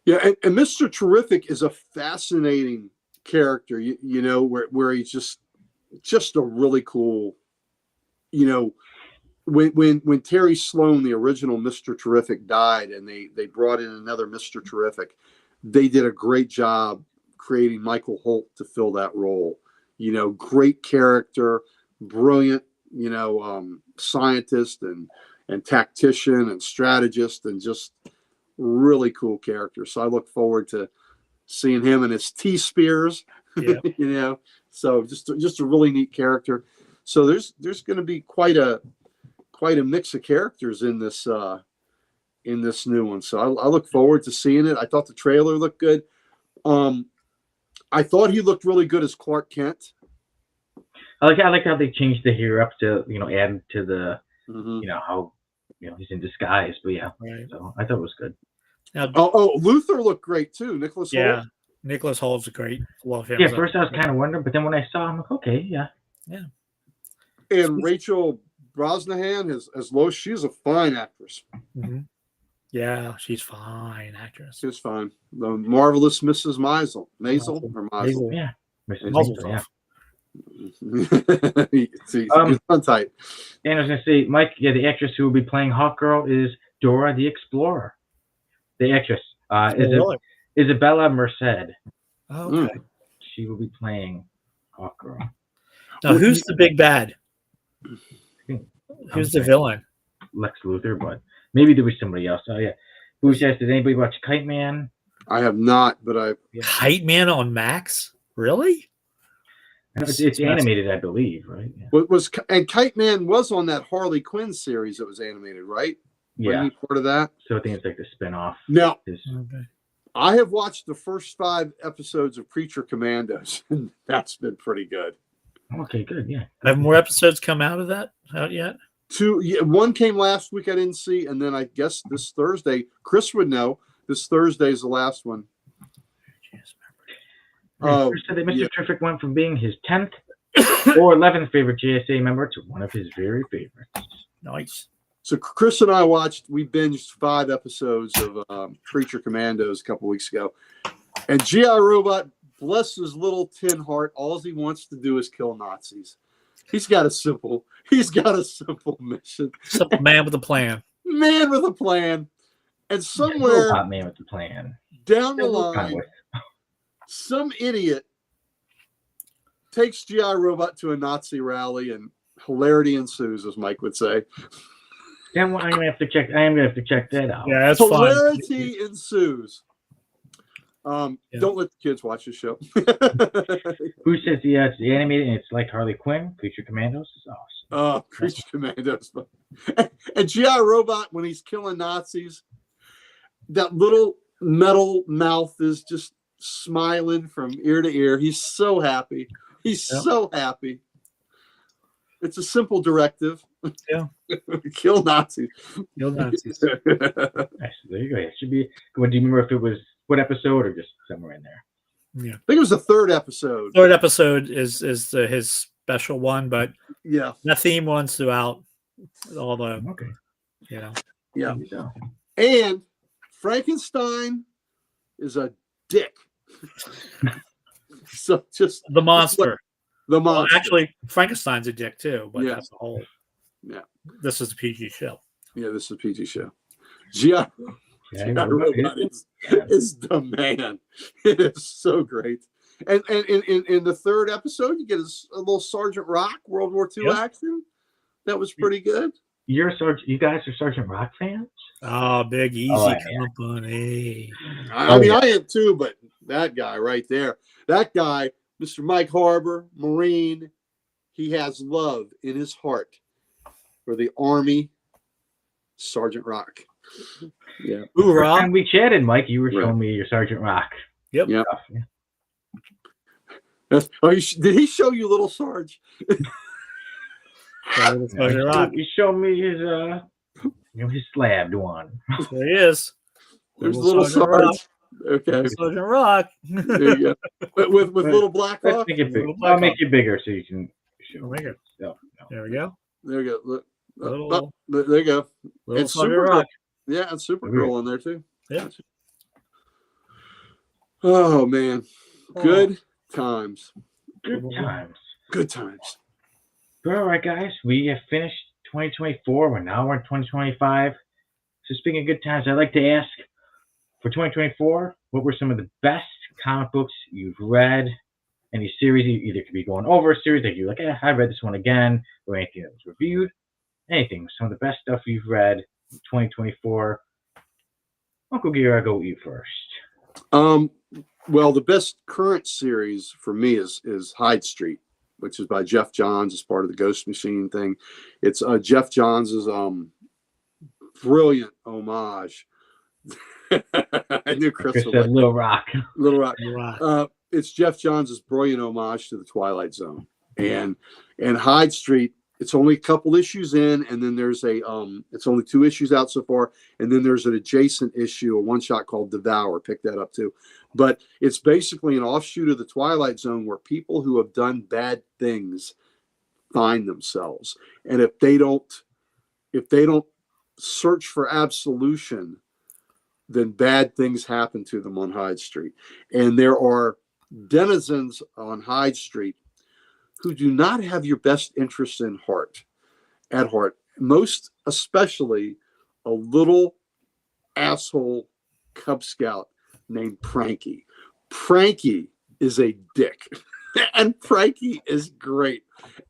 Yeah, and Mr. Terrific is a fascinating character. You know, where he's just a really cool. You know, when Terry Sloan, the original Mr. Terrific, died, and they brought in another Mr. Terrific, they did a great job creating Michael Holt to fill that role. You know, great character, brilliant. You know, scientist and tactician and strategist, and just really cool character. So I look forward to seeing him and his T-Spears.
Yeah.
You know, so just a really neat character. So there's going to be quite a mix of characters in this new one. So I look forward to seeing it. I thought the trailer looked good. I thought he looked really good as Clark Kent.
I like how they changed the hair up to add to the how he's in disguise. But yeah,
Right.
so I thought it was good.
Now,
Luther looked great too. Nicholas Hoult.
Nicholas Holt's great. Love him.
Yeah, first I was kind of wondering, but then when I saw him, like, okay, yeah.
And Rachel Brosnahan as Lois, she's a fine actress.
Mm-hmm. Yeah, she's fine actress.
She's fine. The marvelous Mrs. Maisel.
Yeah.
Muzzles off.
See, it's tight.
And I was gonna say, Mike, the actress who will be playing Hawkgirl is Dora the Explorer. The actress Isabella Merced.
Oh, okay.
She will be playing Hawkgirl.
Now, who's the big bad? Who's the villain?
Lex Luthor, but maybe there was somebody else. Oh yeah. Who says? Did anybody watch Kite Man?
I have not, but
Kite Man on Max? Really?
It's animated, I believe, right? Yeah.
And Kite Man was on that Harley Quinn series that was animated, right?
Yeah.
Were you part of that?
So I think it's like the spinoff.
No.
Okay.
I have watched the first 5 episodes of Creature Commandos, and that's been pretty good.
Okay, good. Yeah.
Have more episodes come out yet?
2, one came last week I didn't see, and then I guess this Thursday, Chris would know. This Thursday is the last one.
Chris said that Mr. Terrific went from being his 10th or 11th favorite JSA member to one of his very favorites.
Nice.
So Chris and I we binged 5 episodes of Creature Commandos a couple weeks ago, and G.I. Robot, bless his little tin heart, all he wants to do is kill Nazis. He's got a simple mission.
Simple man with a plan.
Man with a plan. And somewhere
man with a plan.
Down the line, some idiot takes G.I. Robot to a Nazi rally, and hilarity ensues, as Mike would say.
Then I'm gonna have to check. I am gonna have to check that out.
Yeah, that's
hilarity ensues. Don't let the kids watch the show.
Who says it's animated and it's like Harley Quinn? Creature Commandos is awesome.
Oh, Creature Commandos. And G.I. Robot, when he's killing Nazis, that little metal mouth is just smiling from ear to ear. He's so happy. So happy. It's a simple directive.
Yeah.
Kill Nazis.
Kill Nazis.
Nice. There you go. It should be. Do you remember if it was what episode or just somewhere in there?
Yeah.
I think it was the 3rd episode.
3rd episode is his special one, but
yeah,
that theme runs throughout all the.
Okay.
Yeah. And Frankenstein is a dick. So just
the monster.
The monster.
Well, actually, Frankenstein's a dick too, but
Yeah.
that's the whole.
Yeah.
This is a PG show.
Yeah, this is a PG show. G.I. Robot is the man. It is so great. And in the 3rd episode, you get a little Sergeant Rock World War II action. That was pretty good.
You guys are Sergeant Rock fans?
Oh, big easy company.
I mean, I am too, but that guy right there, that guy, Mr. Mike Harbor, Marine, he has love in his heart for the Army, Sergeant Rock. Yeah.
Hoorah. When we chatted, Mike, you were showing me your Sergeant Rock.
Yep.
Stuff. Did he show you Little Sarge?
He showed me his his slabbed one.
There he is.
There's little Sarge. Okay.
Sergeant Rock.
There you go. With little Black
Let's
Hawk.
make it big.
Little
I'll
Black
make
Hawk.
it bigger so you can
I'll make it.
No.
There we go.
There you go. Look.
Little-
There you go.
Little
And
Sergeant
Supergirl.
Rock.
Yeah, and Supergirl on there too.
Yeah.
Oh man.
Oh.
Good times.
Good times.
Good times.
All right, guys. We have finished 2024. We're in 2025. So speaking of good times, I'd like to ask, for 2024, what were some of the best comic books you've read? Any series, you either could be going over a series that you're like, I read this one again, or anything that was reviewed. Anything. Some of the best stuff you've read in 2024. Uncle Gear, I'll go with you first.
Well, the best current series for me is Hyde Street, which is by Jeff Johns as part of the Ghost Machine thing. It's Jeff Johns's brilliant homage. I knew Chris
said Little Rock.
Little Rock.
Rock.
It's Jeff Johns's brilliant homage to the Twilight Zone, and Hyde Street. It's only a couple issues in, and then there's it's only 2 issues out so far, and then there's an adjacent issue, a one-shot called Devour. Pick that up too. But it's basically an offshoot of the Twilight Zone where people who have done bad things find themselves, and if they don't search for absolution, then bad things happen to them on Hyde Street. And there are denizens on Hyde Street who do not have your best interests at heart. Most especially a little asshole Cub Scout named Pranky. Pranky is a dick. And Pranky is great.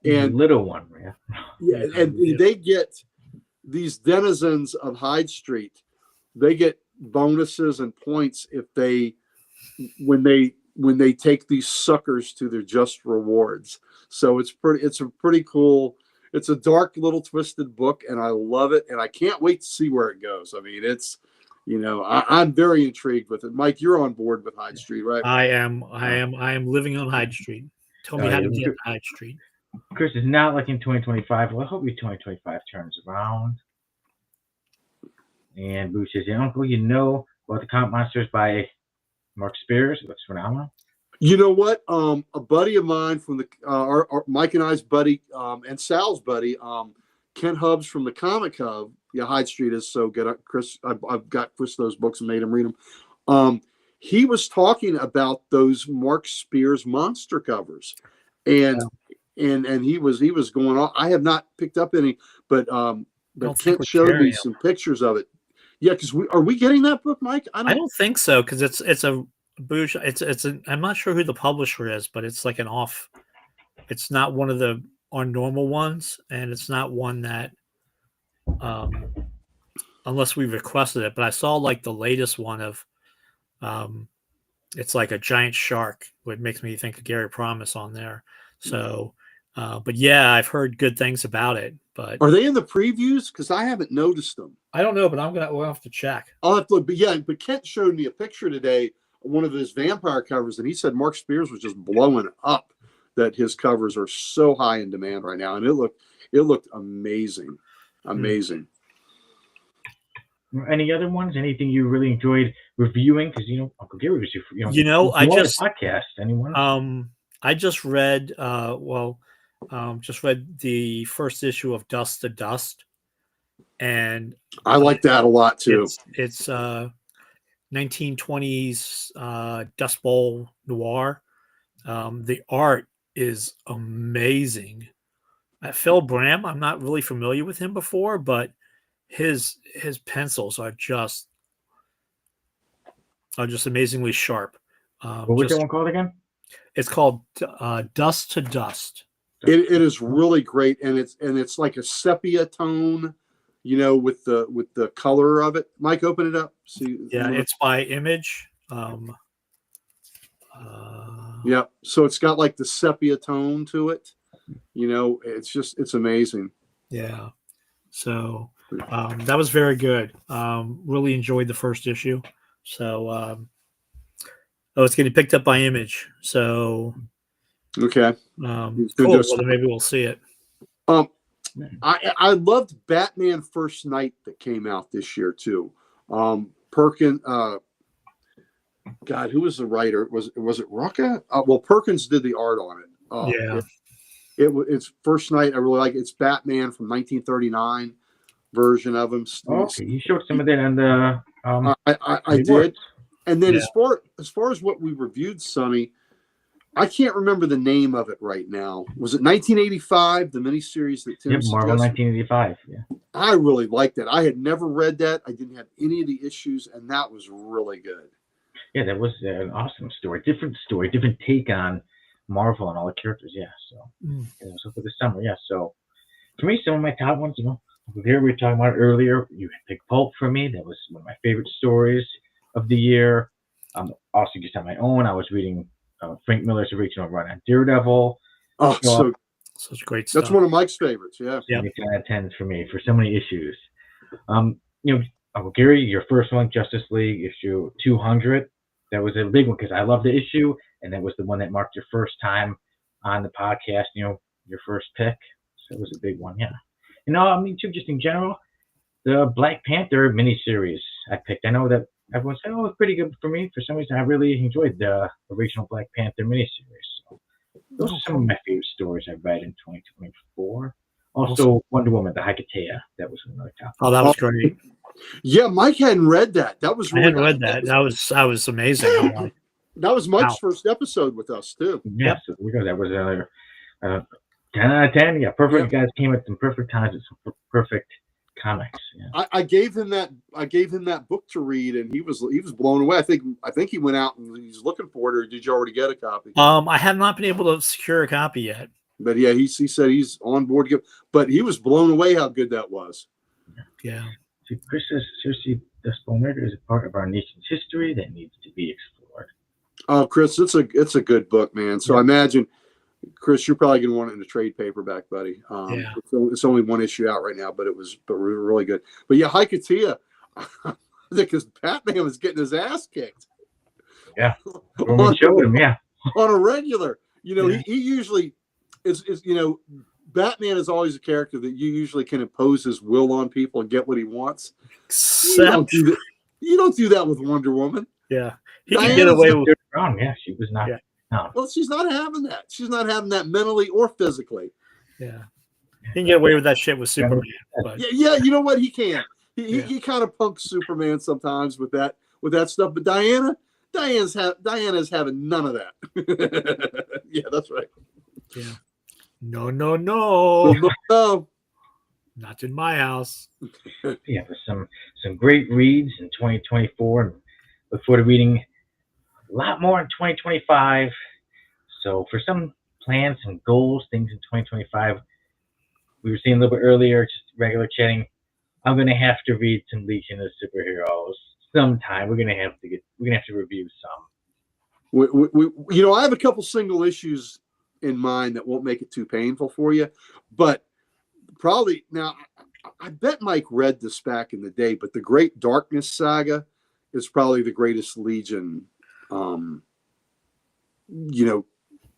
And
little one, man.
Yeah, and they get these denizens of Hyde Street, they get bonuses and points if when they take these suckers to their just rewards. So it's a pretty cool, it's a dark little twisted book, and I love it, and I can't wait to see where it goes. I mean, it's, I'm very intrigued with it. Mike, you're on board with Hyde Street, right?
I am living on Hyde Street. Tell me how to get to Hyde Street.
Chris is not liking 2025. Well, I hope your 2025 turns around. And Boo says, Uncle, about the Comic Monsters by Mark Spears? It looks phenomenal.
You know what? A buddy of mine from our Mike and I's buddy, and Sal's buddy, Ken Hubbs from the Comic Hub. Yeah, Hyde Street is so good. Chris, I've got Chris those books and made him read them. He was talking about those Mark Spears monster covers, and he was going on. I have not picked up any, but Kent showed me some pictures of it. Yeah, because are we getting that book, Mike?
I don't think so, because it's a Boosh. I'm not sure who the publisher is, but it's like it's not one of our normal ones, and it's not one that unless we requested it. But I saw like the latest one of it's like a giant shark, which makes me think of Gary Promise on there. So but yeah, I've heard good things about it. But
are they in the previews? Because I haven't noticed them.
I don't know, but we'll have to check.
I'll have to look. But yeah, but Kent showed me a picture today, one of his vampire covers, and he said Mark Spears was just blowing up, that his covers are so high in demand right now, and it looked amazing.
Any other ones? Anything you really enjoyed reviewing? Because Uncle Gary was
I just
podcast. Anyone?
I just read just read the first issue of Dust to Dust, and
I like that a lot too.
It's 1920s Dust Bowl noir. The art is amazing. Phil Bram, I'm not really familiar with him before, but his pencils are just amazingly sharp.
What was that one called again?
It's called Dust to Dust.
It is really great, and it's like a sepia tone, with the color of it. Mike, open it up. See.
Yeah, it's by Image.
Yeah, so it's got like the sepia tone to it. It's amazing.
Yeah. So that was very good. Really enjoyed the first issue. So it's getting picked up by Image. So
okay.
Cool. Well, then maybe we'll see it.
I loved Batman First Night that came out this year too. Perkins. God, who was the writer? Was it Rucka? Well, Perkins did the art on it.
Yeah.
It's first night. I really like it. It's Batman from 1939 version of him.
Okay, you showed some of that on the
I did. And then as far as what we reviewed, Sonny, I can't remember the name of it right now. Was it 1985, the miniseries that Tim
Marvel
suggested?
1985. Yeah.
I really liked it. I had never read that. I didn't have any of the issues, and that was really good.
Yeah, that was an awesome story, different take on Marvel and all the characters. Yeah, so it was for the summer. Yeah, so for me, some of my top ones, here we were talking about it earlier. You pick Pulp for me. That was one of my favorite stories of the year. Also, just on my own, I was reading Frank Miller's original run on Daredevil.
Oh, so
such great stuff.
That's one of Mike's favorites. Yeah,
10 out of 10 for me for so many issues. Gary, your first one, Justice League issue 200. That was a big one because I love the issue, and that was the one that marked your first time on the podcast. Your first pick. So it was a big one. Yeah. Too, just in general, the Black Panther miniseries I picked. I know that everyone said, it's pretty good for me. For some reason, I really enjoyed the original Black Panther miniseries. So those are some of my favorite stories I've read in 2024. Also, Wonder Woman, the Hikatea. That was another top.
Oh, that was great.
Yeah, Mike hadn't read that. That was really
I hadn't read that. That was amazing.
That was Mike's first episode with us too.
Yeah, so that was another 10 out of 10. Yeah, perfect. You guys came at some perfect times with some perfect comics. Yeah.
I gave him that book to read, and he was blown away. I think he went out and he's looking for it. Or did you already get a copy?
I have not been able to secure a copy yet.
But yeah, he said he's on board. But he was blown away how good that was.
Yeah.
So Chris says, seriously, the Skull Murder is a part of our nation's history that needs to be explored.
Oh, Chris, it's a good book, man. So I imagine, Chris, you're probably going to want it in a trade paperback, buddy. It's only one issue out right now, but we're really good. But yeah, Hikatea, because Batman was getting his ass kicked.
Yeah, we showed him. Yeah,
on a regular. He usually is. Batman is always a character that you usually can impose his will on people and get what he wants. You don't do that with Wonder Woman.
Yeah, he can get away with it.
Yeah, she was not.
Yeah.
No.
Well, she's not having that. She's not having that mentally or physically.
Yeah, he can get away with that shit with Superman. But.
Yeah, you know what? He can. He kind of punks Superman sometimes with that stuff. But Diana's having none of that. Yeah, that's right.
Yeah. No.
No.
Not in my house.
Yeah, there's some great reads in 2024, and look forward to reading a lot more in 2025. So for some plans, some goals, things in 2025, we were saying a little bit earlier, just regular chatting. I'm gonna have to read some Legion of Superheroes sometime. We're gonna have to review some.
I have a couple single issues in mind that won't make it too painful for you, but probably now I bet Mike read this back in the day, but the Great Darkness Saga is probably the greatest Legion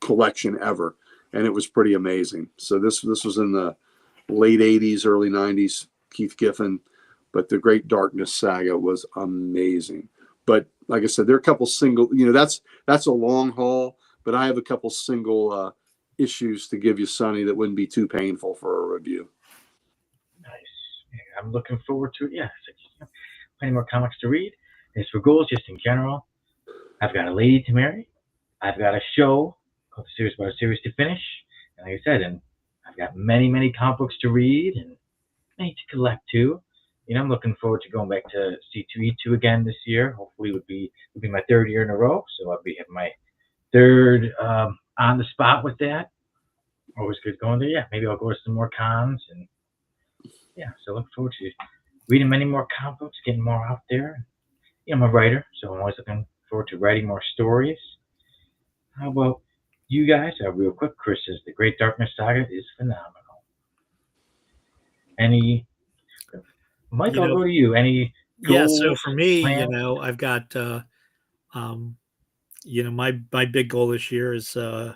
collection ever, and it was pretty amazing. So this was in the late 80s, early 90s, Keith Giffen, but the Great Darkness Saga was amazing. But like I said, there are a couple single, that's a long haul. But I have a couple single issues to give you, Sonny, that wouldn't be too painful for a review.
Nice. Yeah, I'm looking forward to it. Yeah, plenty more comics to read. As for goals, just in general, I've got a lady to marry. I've got a show called The Series About a Series to finish. And like I said, and I've got many, many comic books to read and many to collect too. I'm looking forward to going back to C2E2 again this year. Hopefully it'll be my third year in a row. So I'll be having my third on the spot with that. Always good going there. Yeah, maybe I'll go to some more cons, and so look forward to reading many more comic books, getting more out there. I'm a writer, so I'm always looking forward to writing more stories. How about you guys? Real quick, Chris says the Great Darkness Saga is phenomenal. Mike, I'll go to you. Any goals,
so for me,
plans?
I've got my big goal this year is I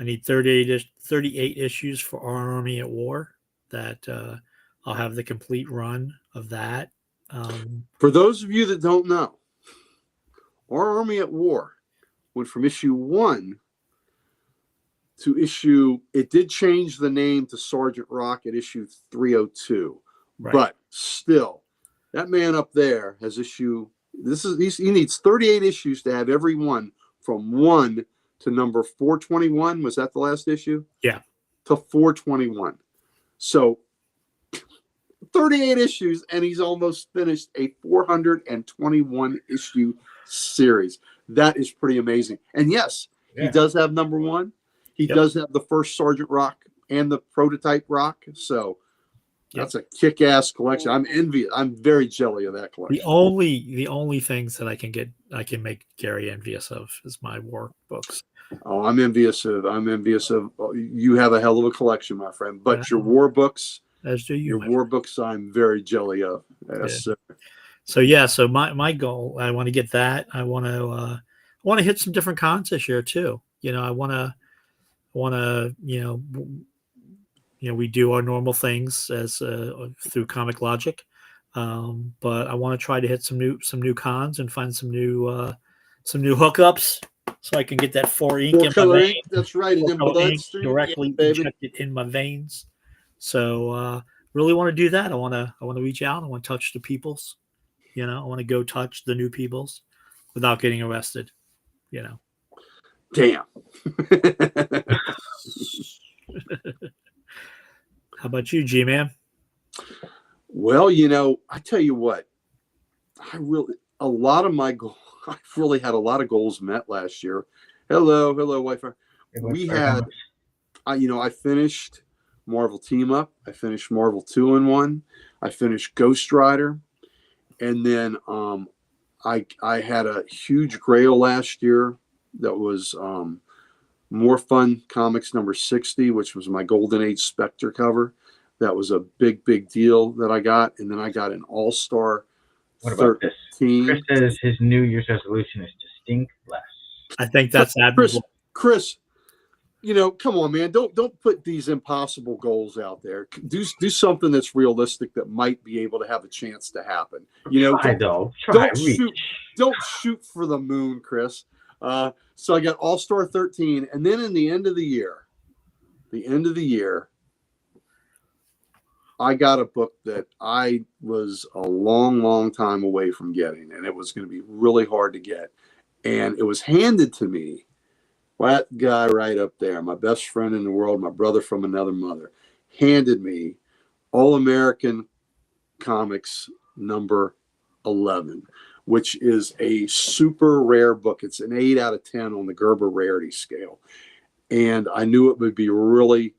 need 38 issues for Our Army at War. That I'll have the complete run of that
For those of you that don't know, our Army at War went from issue 1 to issue. It did change the name to Sergeant Rock at issue 302,
Right.
but still, that man up there has issue. He needs 38 issues to have every one from 1 to number 421. Was that the last issue?
Yeah.
To 421. So 38 issues, and he's almost finished a 421 issue series. That is pretty amazing. And yes, he does have number 1. He does have the first Sergeant Rock and the prototype Rock. So that's a kick-ass collection. I'm envious. I'm very jelly of that collection.
The only things that I can make Gary envious of is my war books.
Oh, I'm envious of. You have a hell of a collection, my friend. But your war books,
as do you.
Your war books, I'm very jelly of. Yes,
So my goal, I want to get that. I want to hit some different cons this year too. I want to we do our normal things as through Comic Logic, but I want to try to hit some new cons and find some new hookups so I can get that 4 ink in my veins.
That's right, and then
directly injected in my veins. So really want to do that. I want to reach out. I want to touch the peoples. I want to go touch the new peoples without getting arrested.
Damn.
How about you, G-Man?
Well, I tell you what, I've really had a lot of goals met last year. Hello, Wi-Fi. We had, I finished Marvel Team Up. I finished Marvel 2-in-1. I finished Ghost Rider. And then I had a huge grail last year that was More Fun Comics number 60, which was my Golden Age Spectre cover. That was a big deal that I got. And then I got an All-Star 13.
What about this? Chris says his New Year's resolution is to stink less.
I think that's admirable.
Chris, come on, man. Don't put these impossible goals out there. Do something that's realistic that might be able to have a chance to happen. Don't shoot for the moon, Chris. So I got All-Star 13, and then in the end of the year, I got a book that I was a long time away from getting, and it was going to be really hard to get. And it was handed to me by that guy right up there, my best friend in the world, my brother from another mother, handed me All American Comics number 11, which is a super rare book. It's an 8 out of 10 on the Gerber rarity scale. And I knew it would be really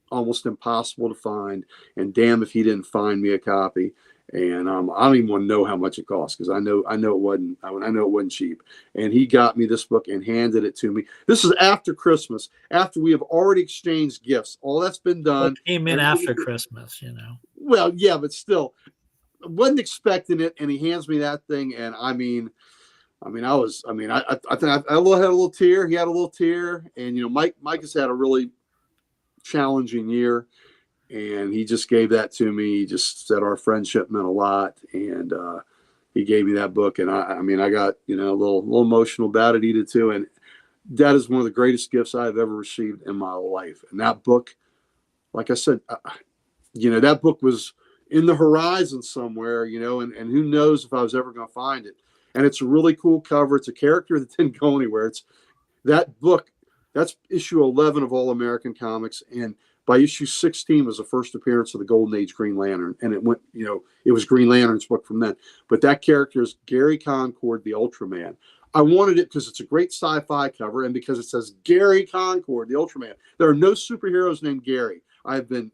almost impossible to find. And damn if he didn't find me a copy. And I don't even want to know how much it cost, because I know it wasn't cheap. And he got me this book and handed it to me. This is after Christmas, after we have already exchanged gifts. All that's been done.
It came in after Christmas,
Well, yeah, but still, I wasn't expecting it. And he hands me that thing, and I think I had a little tear. He had a little tear, and Mike has had a really challenging year. And he just gave that to me. He just said our friendship meant a lot, and he gave me that book. And I got a little emotional about it. He did too. And that is one of the greatest gifts I've ever received in my life. And that book, like I said, that book was in the horizon somewhere, and who knows if I was ever going to find it. And it's a really cool cover. It's a character that didn't go anywhere. It's that book. That's issue 11 of All American Comics, and by issue 16 was the first appearance of the Golden Age Green Lantern. And it went, it was Green Lantern's book from then. But that character is Gary Concord, the Ultraman. I wanted it because it's a great sci-fi cover, and because it says Gary Concord, the Ultraman. There are no superheroes named Gary. I've been,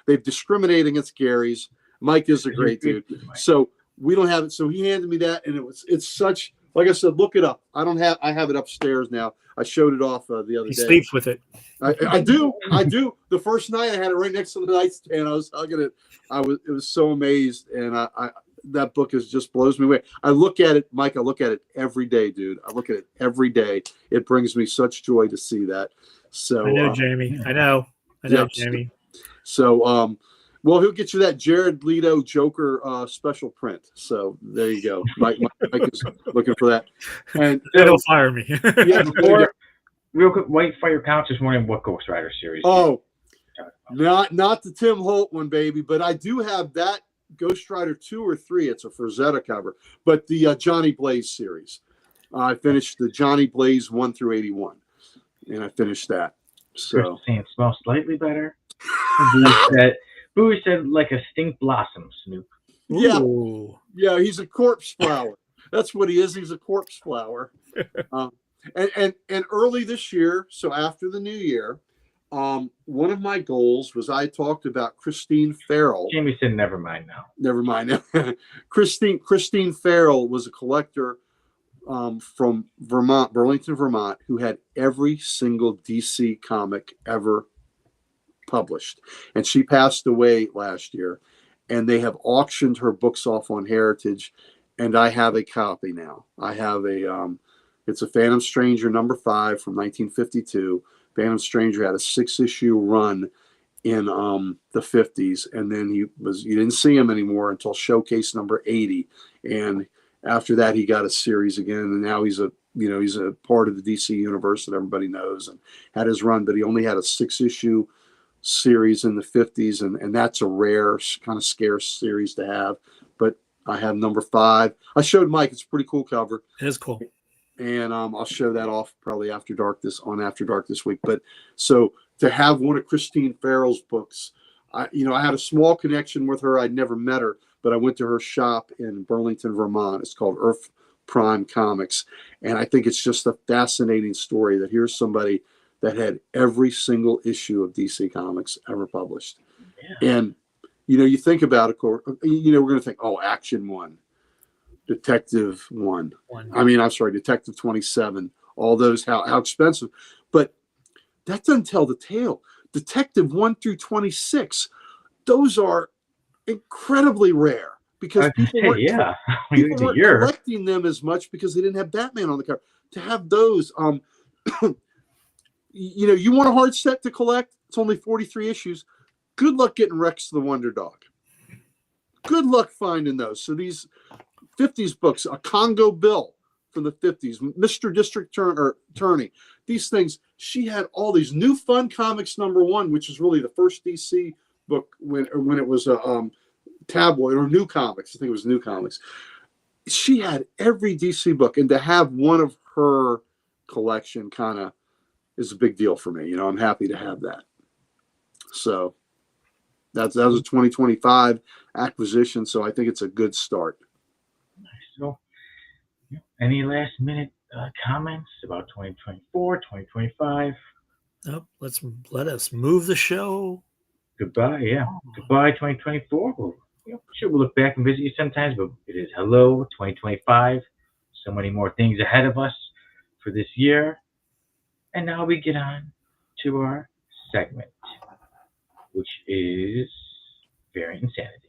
they've discriminated against Garys. Mike is a great dude. So we don't have it. So he handed me that, and it's such, like I said, look it up. I have it upstairs now. I showed it off the other day.
He sleeps with it.
I do. The first night I had it right next to the nightstand. I was hugging it. It was so amazed, and I that book just blows me away. I look at it, Mike. I look at it every day, dude. I look at it every day. It brings me such joy to see that. So
I know, Jamie. I know,
yeah,
Jamie.
So Well, he'll get you that Jared Leto Joker special print. So there you go. Mike is looking for that. And
Then he'll fire me.
yeah,
Before, real quick, White Fire counts as one. What Ghost Rider series?
oh, not the Tim Holt one, baby, but I do have that Ghost Rider 2 or 3. It's a Frazetta cover, but the Johnny Blaze series. I finished the Johnny Blaze 1 through 81, and I finished that. So
saying smells slightly better. Boo said like a stink blossom, Snoop.
yeah,
Ooh.
yeah, he's a corpse flower. That's what he is. He's a corpse flower. And early this year, so after the new year, one of my goals was I talked about Christine Farrell.
Jamie said, "Never mind now."
Never mind. Christine Farrell was a collector from Vermont, Burlington, Vermont, who had every single DC comic ever published, and she passed away last year. And they have auctioned her books off on Heritage, and I have a copy now. I have it's a Phantom Stranger #5 from 1952. Phantom Stranger had a 6-issue run in the 50s, and then you didn't see him anymore until Showcase #80, and after that he got a series again, and now he's a part of the DC universe that everybody knows, and had his run, but he only had a 6-issue series in the 50s, and that's a rare, kind of scarce series to have. But I have #5. I showed Mike. It's a pretty cool cover.
It is cool.
And I'll show that off probably After Dark this week. But so to have one of Christine Farrell's books, I had a small connection with her. I'd never met her, but I went to her shop in Burlington, Vermont. It's called Earth Prime Comics, and I think it's just a fascinating story that here's somebody that had every single issue of DC Comics ever published. Yeah. And you think about it, we're going to think, oh, Action 1. Detective 1. Detective 27. All those, how expensive. But that doesn't tell the tale. Detective 1 through 26, those are incredibly rare because people weren't collecting them as much because they didn't have Batman on the cover. To have those, you want a hard set to collect, it's only 43 issues. Good luck getting Rex the Wonder Dog. Good luck finding those. So these 50s books, a Congo Bill from the 50s, Mr. District Attorney, these things. She had all these New Fun Comics #1, which is really the first DC book when it was a tabloid, or New Comics. I think it was New Comics. She had every DC book, and to have one of her collection kind of is a big deal for me. I'm happy to have that. So that was a 2025 acquisition, so I think it's a good start.
So, any last minute comments about 2024, 2025?
Nope. Let us move the show.
Goodbye. Yeah. Goodbye, 2024. We'll look back and visit you sometimes, but it is hello, 2025. So many more things ahead of us for this year. And now we get on to our segment, which is Variant Insanity.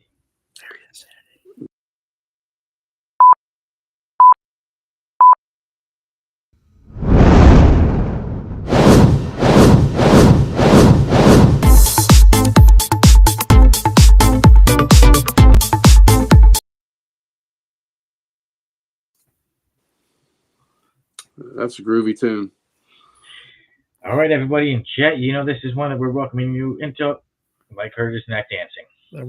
That's a groovy tune.
All right, everybody in chat, this is one that we're welcoming you into. Mike Curtis not dancing. All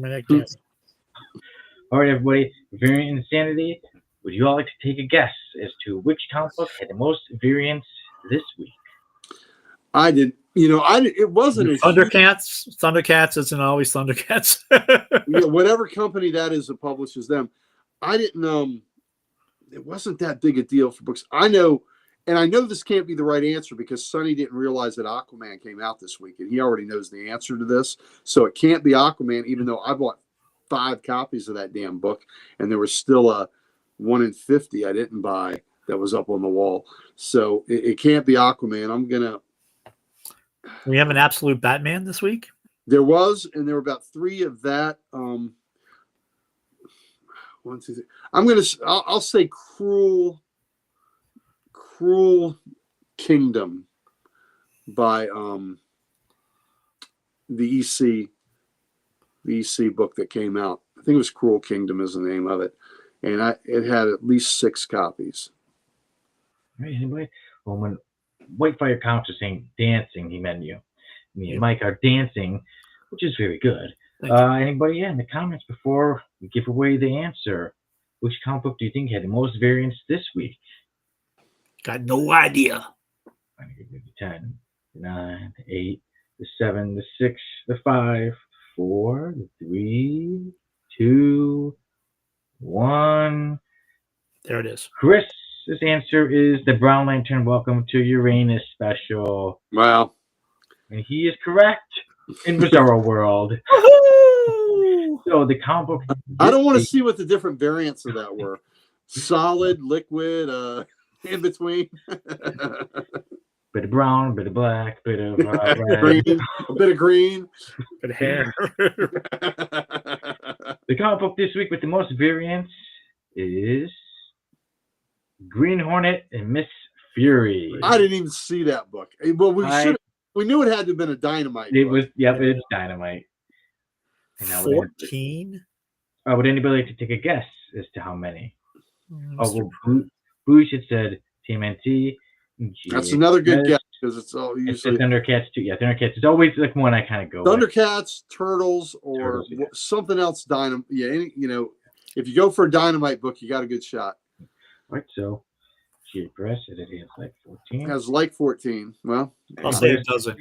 right, everybody, Variant Insanity. Would you all like to take a guess as to which comic book had the most variants this week?
I did. It wasn't a
Thundercats. Thundercats isn't always Thundercats.
Whatever company that is that publishes them. I didn't. It wasn't that big a deal for books. I know this can't be the right answer because Sonny didn't realize that Aquaman came out this week, and he already knows the answer to this. So it can't be Aquaman, even though I bought 5 copies of that damn book, and there was still a 1 in 50 I didn't buy that was up on the wall. So it can't be Aquaman.
We have an absolute Batman this week.
There was, and there were about 3 of that. 1, 2, 3. I'll say Cruel Kingdom by the EC the EC book that came out. I think it was Cruel Kingdom is the name of it, and it had at least 6 copies.
Right, anybody? Well, when Whitefire Comics was saying dancing, he meant you. Me and Mike are dancing, which is very good. Anybody in the comments before we give away the answer? Which comic book do you think had the most variants this week?
Got no idea.
I'm going to give you 10, 9, 8, the 7, the 6, the 5, 4, the 3, 2, 1.
There it is.
Chris's answer is the Brown Lantern Welcome to Uranus special.
Wow.
And he is correct in Bizarro World. So the comic book.
I don't want to see what the different variants of that were. Solid, liquid, in between.
Bit of brown, bit of black, bit of red.
Green, a bit of green.
Good hair.
The comic book this week with the most variants is Green Hornet and Miss Fury.
I didn't even see that book. Well, we knew it had to have been a Dynamite
It
book.
was, yep, it's Dynamite.
14?
Would anybody like to take a guess as to how many?
Mr.
Boosh had said TMNT.
That's another good guess because it's all usually
Thundercats too. Yeah, Thundercats is always like one I kind of go
Thundercats, Turtles, or
Turtles, yeah.
something else. If you go for a Dynamite book, you got a good shot.
Right, so G Press it has like 14.
It has like 14. Well,
I'll say it doesn't.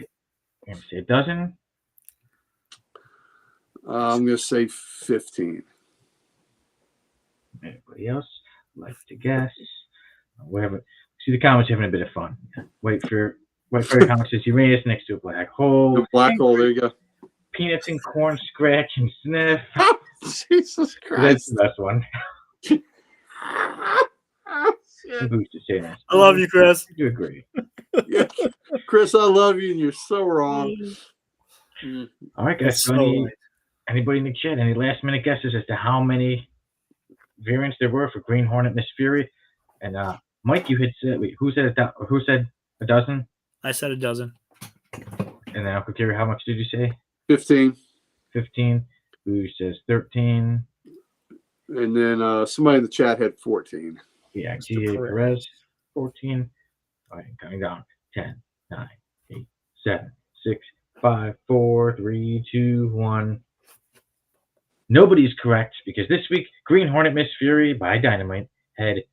I'm say it doesn't.
I'm going to say 15.
Anybody else like to guess? Whatever. See, the comments having a bit of fun. Wait for comments says Uranus next to a black hole.
The black hole. There you go.
Peanuts and corn scratch and sniff.
Jesus Christ.
That's the best one.
Shit.
I love you, Chris.
You do agree.
Yeah. Chris, I love you, and you're so wrong.
All right, guys. So anybody in the chat, any last minute guesses as to how many variants there were for Green Hornet, Miss Fury? And Mike, you had said, who said a dozen?
I said a dozen.
And then Uncle Terry, how much did you say?
15.
15. Who says 13?
And then somebody in the chat had 14.
Yeah, G.A. Perez, 14. All right, coming down. 10, 9, 8, 7, 6, 5, 4, 3, 2, 1. Nobody's correct because this week, Green Hornet Miss Fury by Dynamite had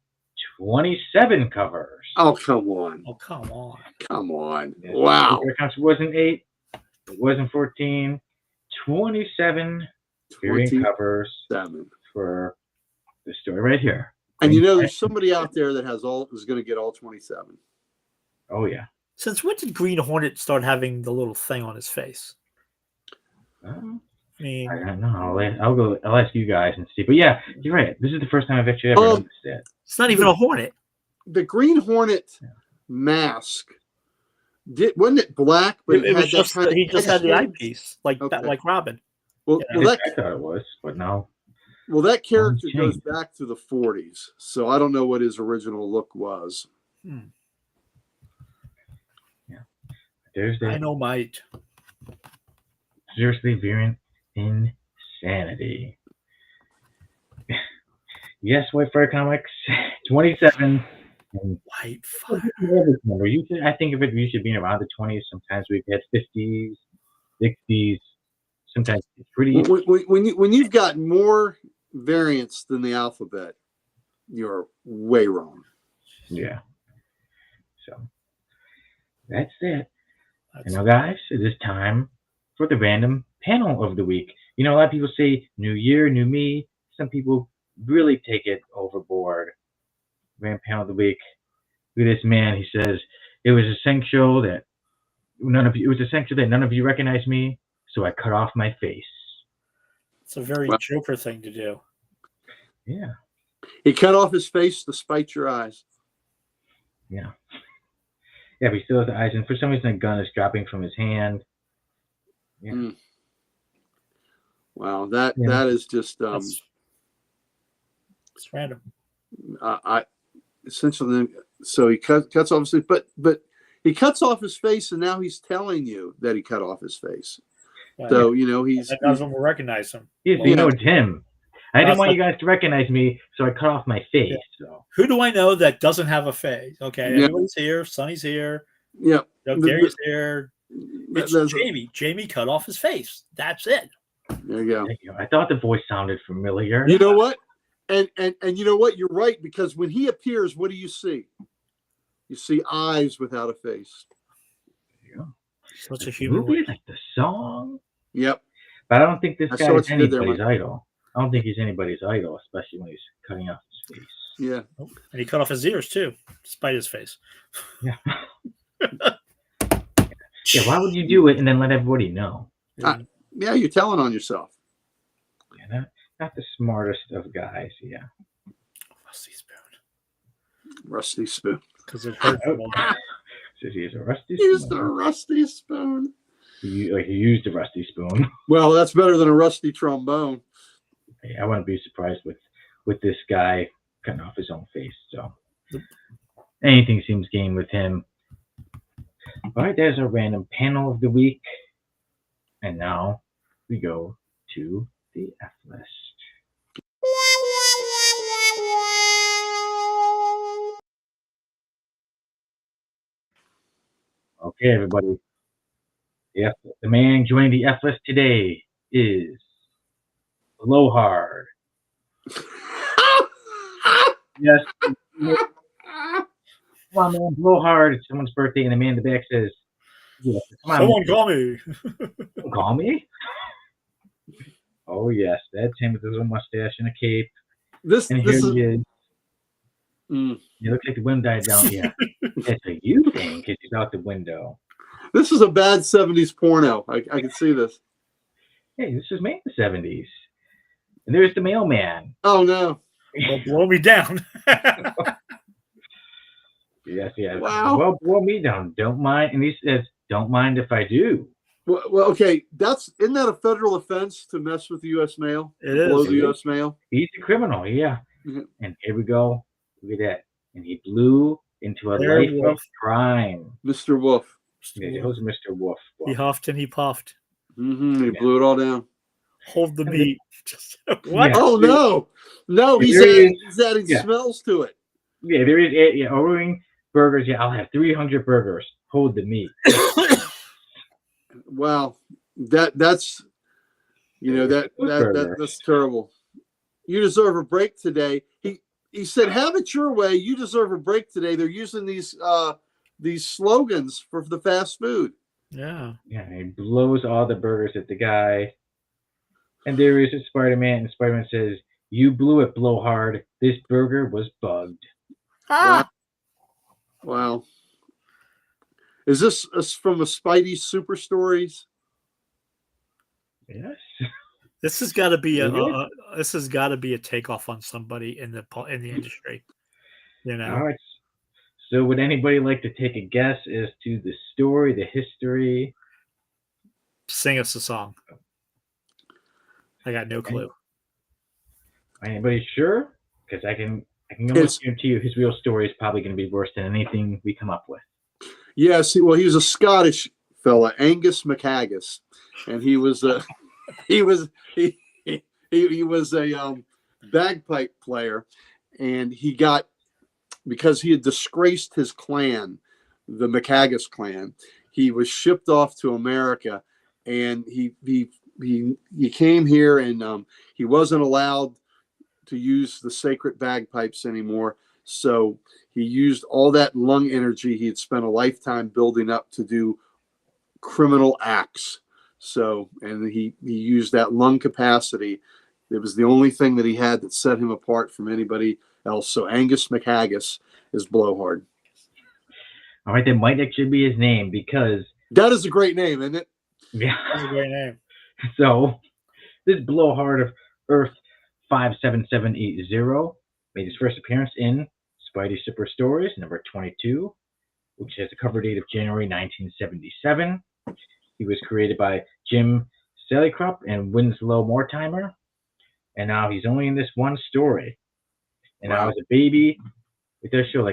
27 covers.
Oh, come on.
Oh, come on.
Come on.
Yeah.
Wow.
It wasn't 8. It wasn't 14. 27 variant covers for the story right here.
And there's somebody out there that is going to get all 27.
Oh, yeah.
Since when did Green Hornet start having the little thing on his face?
I don't know. I'll ask you guys and see. But yeah, you're right. This is the first time I've actually ever noticed that.
It's not even a hornet.
The Green Hornet mask wasn't it black? But
it was just he just had the eyepiece like that, like Robin.
Well,
I thought it was, but no.
Well, that character goes back to the 40s, so I don't know what his original look was.
Yeah, there's that.
Dynamite.
Seriously, variant insanity. Yes, Whitefire Comics, 27. And
Whitefire.
I think of it usually being around the 20s. Sometimes we've had 50s, 60s. Sometimes it's pretty.
When you've got more variants than the alphabet, you're way wrong.
Yeah. So that's it. And now, guys, it is time for the random panel of the week. A lot of people say new year, new me. Some people really take it overboard. Random panel of the week. Look at this man. He says it was essential that none of you recognize me, so I cut off my face.
It's a very Joker thing to do.
Yeah.
He cut off his face to spite your eyes.
Yeah. Yeah, but he still has the eyes, and for some reason a gun is dropping from his hand. Yeah.
Mm. Wow, that is just
it's random.
I essentially so he cuts off his face, but he cuts off his face, and now he's telling you that he cut off his face. So he's
That doesn't recognize him.
Yes,
Well,
you know it's him. I didn't
That's
want
like-
you guys to recognize me, so I cut off my face. So
Who do I know that doesn't have a face? Okay,
Yeah.
everybody's here. Sonny's here.
yeah.
Gary's here. It's
There's-
Jamie. Jamie cut off his face. That's it.
There you go.
thank you. I thought the voice sounded familiar.
You know what? And you know what? You're right, because when he appears, what do you see? You see eyes without a face.
Such a
The
human.
movie, like the song.
Yep.
But I don't think this
I
guy
saw
is
what you did there,
anybody's idol. I don't think he's anybody's idol, especially when he's cutting off his face.
Yeah.
And he cut off his ears too, despite his face.
Yeah. Yeah, why would you do it and then let everybody know?
Yeah, you're telling on yourself.
Yeah, not the smartest of guys. Yeah.
Rusty spoon.
Rusty spoon.
Because it hurt him.
Says he's a rusty
Use
spoon.
the rusty spoon.
He used a rusty spoon.
Well, that's better than a rusty trombone.
I wouldn't be surprised with this guy cutting off his own face. So anything seems game with him. All right, there's our random panel of the week. And now we go to the F list. Okay, everybody. The man joining the F list today is Blowhard. Yes. Come on, man, Blowhard. It's someone's birthday, and the man in the back says, yes, come on,
Someone call me.
man. Call me? Oh, yes, that's him with his little mustache and a cape.
This
And here
is
he is.
mm,
He looks like the wind died down. Yeah, that's what you think because he's out the window.
this is a bad 70s porno. I can see this.
Hey, this was made in the 70s. And there's the mailman.
Oh no.
Well, blow me down.
Yes, yes.
Wow.
Well, blow me down. Don't mind. And he says, don't mind if I do.
Well, okay. Isn't that a federal offense to mess with the U.S. mail?
It is.
Blow the U.S. mail.
He's a criminal, yeah.
Mhm.
And here we go. Look at that. And he blew into a
There
life
he
of
was.
crime.
Mr. Wolf.
Yeah, he was Mr. Wolf.
He huffed and he puffed.
He blew it all down.
Hold the meat. Just, what?
Yeah.
Oh no. No, he's
There he
adding
Yeah.
smells to it.
Yeah, there is ordering burgers. Yeah, I'll have 300 burgers. Hold the meat.
Wow. That's that's terrible. You deserve a break today. He said, "Have it your way. You deserve a break today." They're using these slogans for the fast food.
Yeah.
Yeah, and he blows all the burgers at the guy. And there is a Spider-Man, and Spider-Man says, "You blew it, Blowhard. This burger was bugged."
Ah!
Wow. Is this from a Spidey Super Stories?
Yes.
This has got to be
Really?
this has got to be a takeoff on somebody in the industry. You know.
All right. So would anybody like to take a guess as to the story, the history?
Sing us a song. I got no clue.
Anybody sure? Because I can
It's-
almost guarantee you his real story is probably going to be worse than anything we come up with.
Yes. Well, he was a Scottish fella, Angus McHaggis, and he was a he was a bagpipe player, and he got, because he had disgraced his clan, the McHaggis clan. He was shipped off to America, and he came here, and he wasn't allowed to use the sacred bagpipes anymore. So he used all that lung energy he had spent a lifetime building up to do criminal acts. So, and he used that lung capacity. It was the only thing that he had that set him apart from anybody else. So Angus McHaggis is Blowhard.
All right, that might actually be his name because
That is a great name, isn't it?
yeah.
That's a great name.
So this Blowhard of Earth 57780 made his first appearance in Spidey Super Stories number 22, which has a cover date of January 1977. He was created by Jim Salicrup and Winslow Mortimer, and now he's only in this one story. And now
Wow.
as a baby, it does show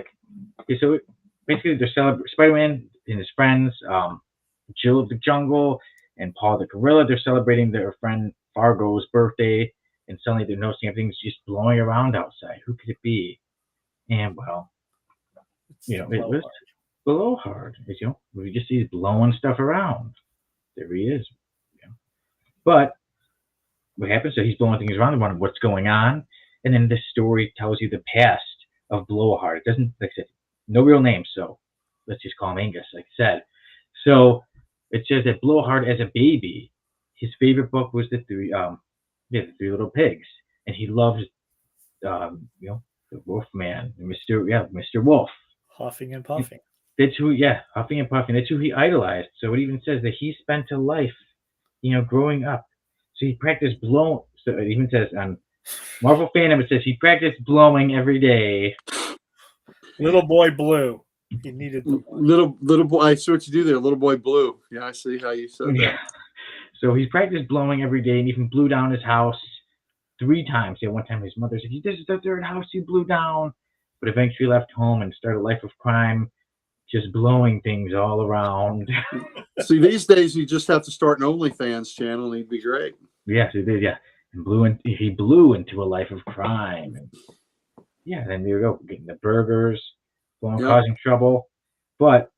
so basically they're celebrating Spider-Man and his friends, Jill of the Jungle, and Paul the gorilla. They're celebrating their friend Fargo's birthday, and suddenly they're noticing everything's just blowing around outside. Who could it be? And well, it was Blowhard. We just see he's blowing stuff around. There he is. But what happens? So he's blowing things around. They wonder what's going on, and then this story tells you the past of Blowhard. It doesn't, like I said, no real name, so let's just call him Angus, like I said. So it says that Blowhard, as a baby, his favorite book was the Three Little Pigs, and he loved, the Wolf Man, Mr. Wolf.
Huffing and puffing.
That's who, huffing and puffing. That's who he idolized. So it even says that he spent a life, growing up. So he practiced blowing. So it even says on Marvel Fandom, it says he practiced blowing every day.
Little boy blue. He needed the
little boy. I see what you do there, little boy blue. Yeah, I see how you said that.
So he's practiced blowing every day, and even blew down his house 3 times. One time his mother said, "This is the 3rd house you blew down," but eventually left home and started a life of crime, just blowing things all around.
See, these days you just have to start an OnlyFans channel, and he'd be great.
Yes, he did. Yeah, and he blew into a life of crime. And then there you go, getting the burgers, causing trouble. But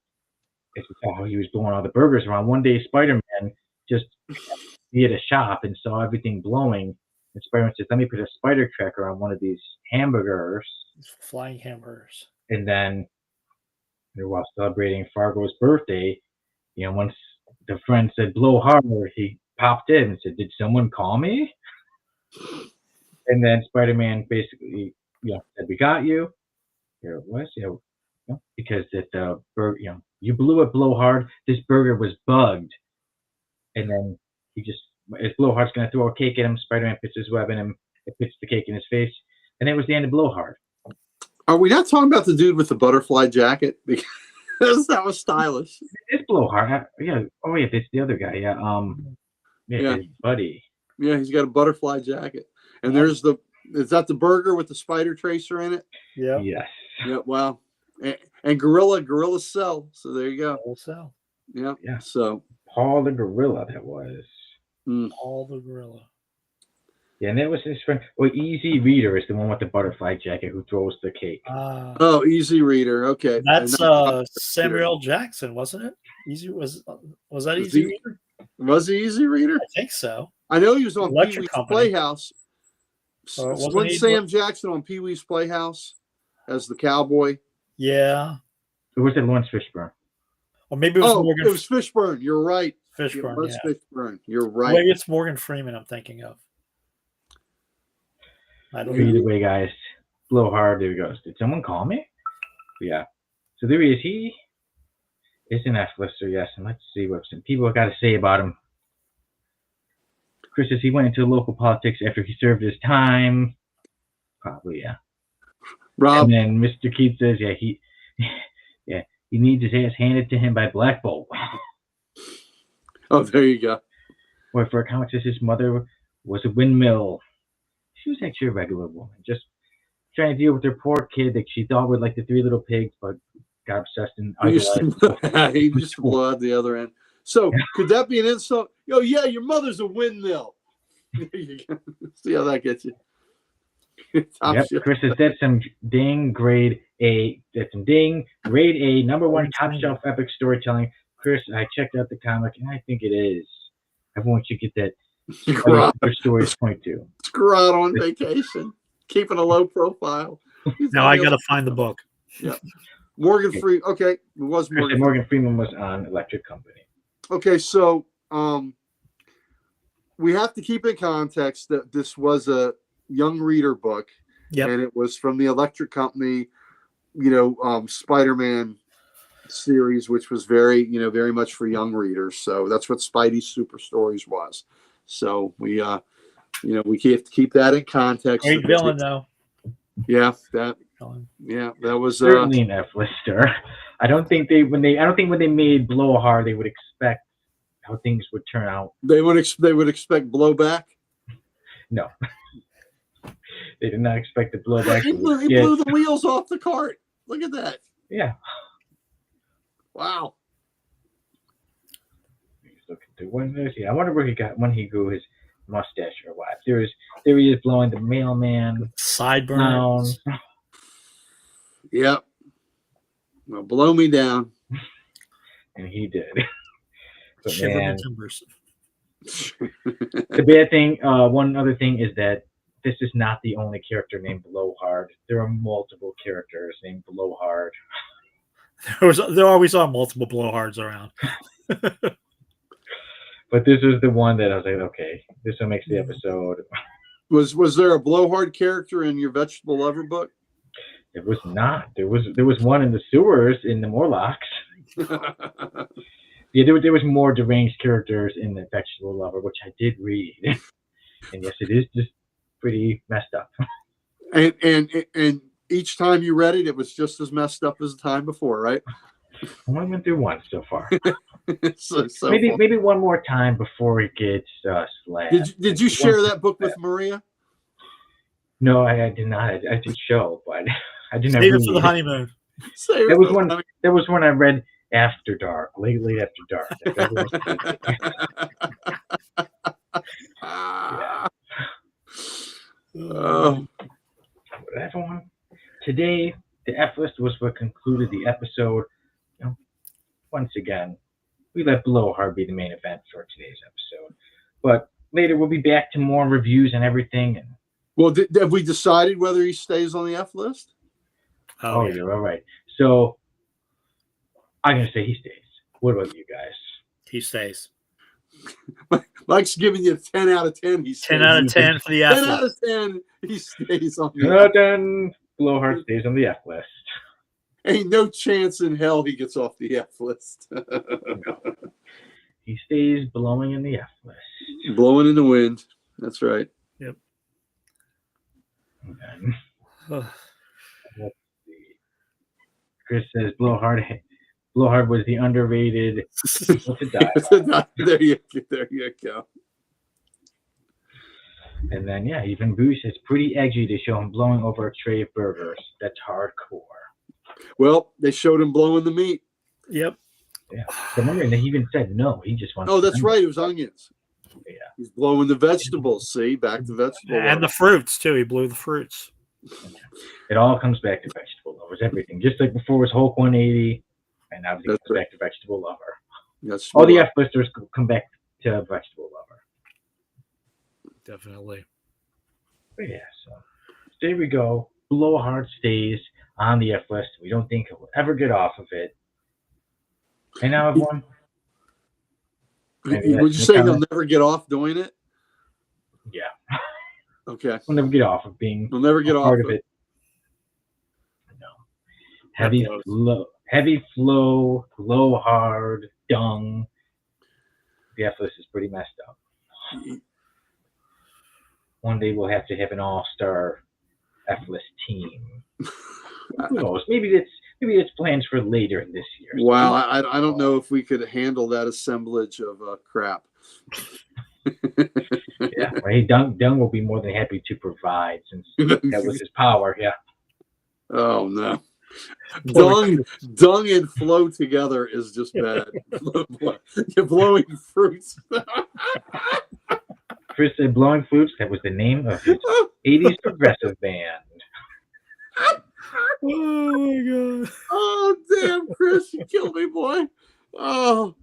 as we saw how he was blowing all the burgers around, one day Spider-Man just be at a shop and saw everything blowing. And Spider-Man says, "Let me put a spider tracker on one of these hamburgers."
Flying hamburgers.
And then, while celebrating Fargo's birthday, once the friend said "blow harder," he popped in and said, "Did someone call me?" And then Spider-Man basically, said, "We got you." Here it was, because the burger, you blew it, Blowhard. This burger was bugged. And then he just, as Blowhard's going to throw a cake at him, Spider-Man puts his web in him. It puts the cake in his face. And it was the end of Blowhard.
Are we not talking about the dude with the butterfly jacket? Because that was stylish.
It's Blowhard. Yeah. Oh, yeah. It's the other guy. Yeah. His buddy.
Yeah, he's got a butterfly jacket. And is that the burger with the spider tracer in it?
Yeah.
Yes.
Yeah. Wow. And Gorilla Cell. So there you go.
Gorilla Cell.
Yeah.
Yeah.
So
Paul the gorilla, that was.
Paul the gorilla.
Yeah, and that was his friend. Well, Easy Reader is the one with the butterfly jacket who throws the cake.
Easy Reader. Okay.
That's Samuel Jackson, wasn't it? Was that Easy Reader?
Was he Easy Reader?
I think so.
I know he was on
Electric
Pee-wee's
Company.
Playhouse. Wasn't Sam Jackson on Pee-wee's Playhouse as the cowboy?
Yeah.
Or was it Lawrence Fishburne?
Or maybe it was Morgan.
It was Fishburne. You're right.
Fishburne.
It was Fishburne. You're right.
Maybe it's Morgan Freeman I'm thinking of. I don't know.
Either way, guys. Blowhard. There he goes. Did someone call me? Yeah. So there he is. He is an F-lister, yes. And let's see what some people have got to say about him. Chris says he went into local politics after he served his time. Probably, yeah.
Rob.
And then Mr. Keith says, he needs his ass handed to him by Black Bolt.
Oh, there you go.
Boy, for a comic, says his mother was a windmill. She was actually a regular woman, just trying to deal with her poor kid that she thought would like the 3 Little Pigs, but got obsessed and
he just blew out the other end. So could that be an insult? Oh yeah, your mother's a windmill. See how that gets you.
Chris says that's some grade A, number 1 top shelf epic storytelling. Chris, I checked out the comic and I think it is. I want you to get that. Story to point to.
Screw out on vacation, keeping a low profile.
Now I got to find the book.
Yeah, Morgan Freeman. Okay, it was
Morgan Freeman was on Electric Company.
Okay, so we have to keep in context that this was a young reader book, and it was from the Electric Company, Spider-Man series, which was very much for young readers. So that's what Spidey Super Stories was. So we have to keep that in context.
Great villain, though.
Yeah, that was
certainly an F-lister. I don't think when they made Blowhard, they would expect how things would turn out.
They would expect blowback.
No, they did not expect the blowback.
He blew the wheels off the cart. Look at that.
Yeah.
Wow.
He's looking When is he? I wonder where he got when he grew his mustache or what. There he is blowing the mailman down.
Sideburns.
Yep. Well, blow me down.
And he did. But
Shiver
man,
me timbers.
the bad thing, one other thing is that this is not the only character named Blowhard. There are multiple characters named Blowhard.
There always are multiple blowhards around.
But this is the one that I was like, okay, this one makes the episode.
Was there a Blowhard character in your Vegetable Lover book?
It was not. There was one in the sewers in the Morlocks. Yeah, there was more deranged characters in the Vegetable Lover, which I did read. And yes, it is just pretty messed up.
And each time you read it, it was just as messed up as the time before, right?
I only went through one so far.
so
maybe one more time before it gets slashed.
Did you share that book with Maria?
No, I did not. I did show, but I did not
Save
read.
it for the honeymoon.
That was when I read After Dark, late After Dark. Yeah. But everyone, today the F list was what concluded the episode. You know, once again, we let Blowhard be the main event for today's episode. But later we'll be back to more reviews and everything. And
well, have we decided whether he stays on the F list?
oh yeah. You're all right. So I'm gonna say he stays. What about you guys?
He stays.
Mike's giving you 10 out of 10. He's
10 out of 10 for the F
10
list.
out of 10. He stays on the F list.
Then Blowhard stays on the F list.
Ain't no chance in hell he gets off the F list.
No. He stays blowing in the F list.
Blowing in the wind. That's right.
Yep.
And then, let's see. Chris says Blowhard was the underrated. What's it die?
There you go.
And then even Boo says pretty edgy to show him blowing over a tray of burgers. That's hardcore.
Well, they showed him blowing the meat.
Yep.
Yeah. Remember, and he even said no. He just wants.
Oh, that's right. It was onions.
Yeah.
He's blowing the vegetables. See, back to vegetable.
And the fruits too. He blew the fruits.
It all comes back to Vegetable Lovers. Everything, just like before was Hulk 180, and now it comes back to Vegetable Lover.
That's
all the F listers come back to Vegetable Lover.
Definitely.
But yeah, so there we go. Blowhard stays on the F list. We don't think he'll ever get off of it. And now everyone.
Would you say he'll never get off doing it?
Yeah.
Okay.
We'll never get off of being.
We'll never get
part
off
of it. No. Heavy flow, Blowhard, dung. The F list is pretty messed up. One day we'll have to have an all-star F list team. Who knows? Maybe it's plans for later in this year.
Wow, I don't know if we could handle that assemblage of crap.
Yeah, right. Dung will be more than happy to provide since that was his power. Yeah.
Oh no. Dung and flow together is just bad. You're blowing fruits.
Chris said Blowing Fruits, that was the name of his 80s progressive band.
Oh my god.
Oh damn, Chris, you killed me, boy. Oh,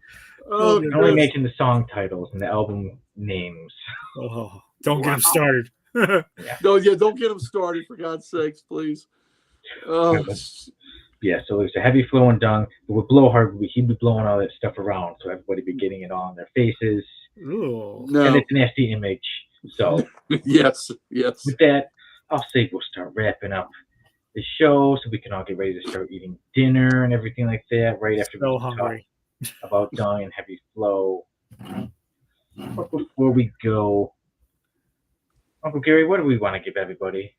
You're only making the song titles and the album names.
Oh, don't get him started.
Yeah.
No, don't get him started, for God's sakes, please. Oh.
Yeah, so there's a heavy flow and dung. But with Blowhard, he'd be blowing all that stuff around, so everybody be getting it on their faces.
Ooh.
No.
And it's a nasty image. So
yes.
With that, I'll say we'll start wrapping up the show so we can all get ready to start eating dinner and everything like that right after
So
we
hungry.
talk about dung and heavy flow. But before we go, Uncle Gary, what do we want to give everybody?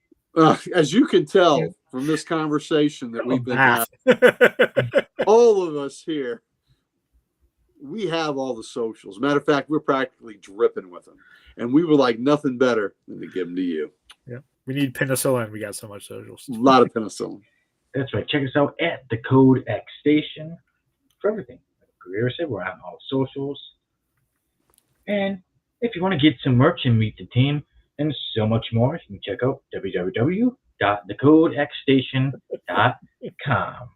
As you can tell from this conversation that we've been having, all of us here, we have all the socials. Matter of fact, we're practically dripping with them. And we were like nothing better than to give them to you.
Yeah. We need penicillin. We got so much socials.
A lot of penicillin.
That's right. Check us out at the Code X Station for everything. Like Guerrero said, we're on all socials. And if you want to get some merch and meet the team and so much more, you can check out www.thecodexstation.com.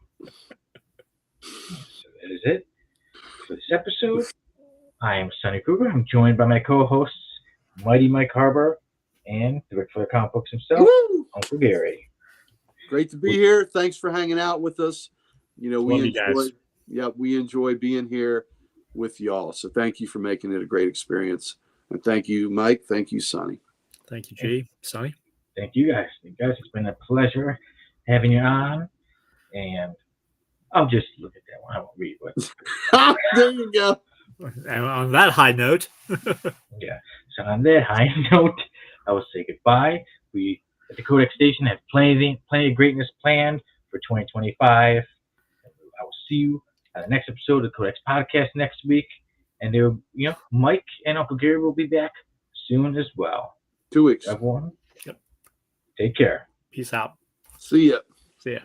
So that is it for this episode. I am Sonny Kruger. I'm joined by my co-hosts, Mighty Mike Harbor and the Ric Flair Comic Books himself,
Woo!
Uncle Gary.
Great to be here. Thanks for hanging out with us. You know,
Love you guys.
we enjoy being here with y'all. So thank you for making it a great experience. And thank you, Mike. Thank you, Sonny.
Thank you, G. Sonny.
Thank you guys. It's been a pleasure having you on. And I'll just look at that one. I won't read what.
There you go.
And on that high note,
Yeah. So on that high note, I will say goodbye. We at the Codex Station have plenty of greatness planned for 2025. I will see you on the next episode of the Codex Podcast next week. And there, Mike and Uncle Gary will be back soon as well.
2 weeks.
Everyone,
Yep.
Take care.
Peace out.
See ya.
See ya.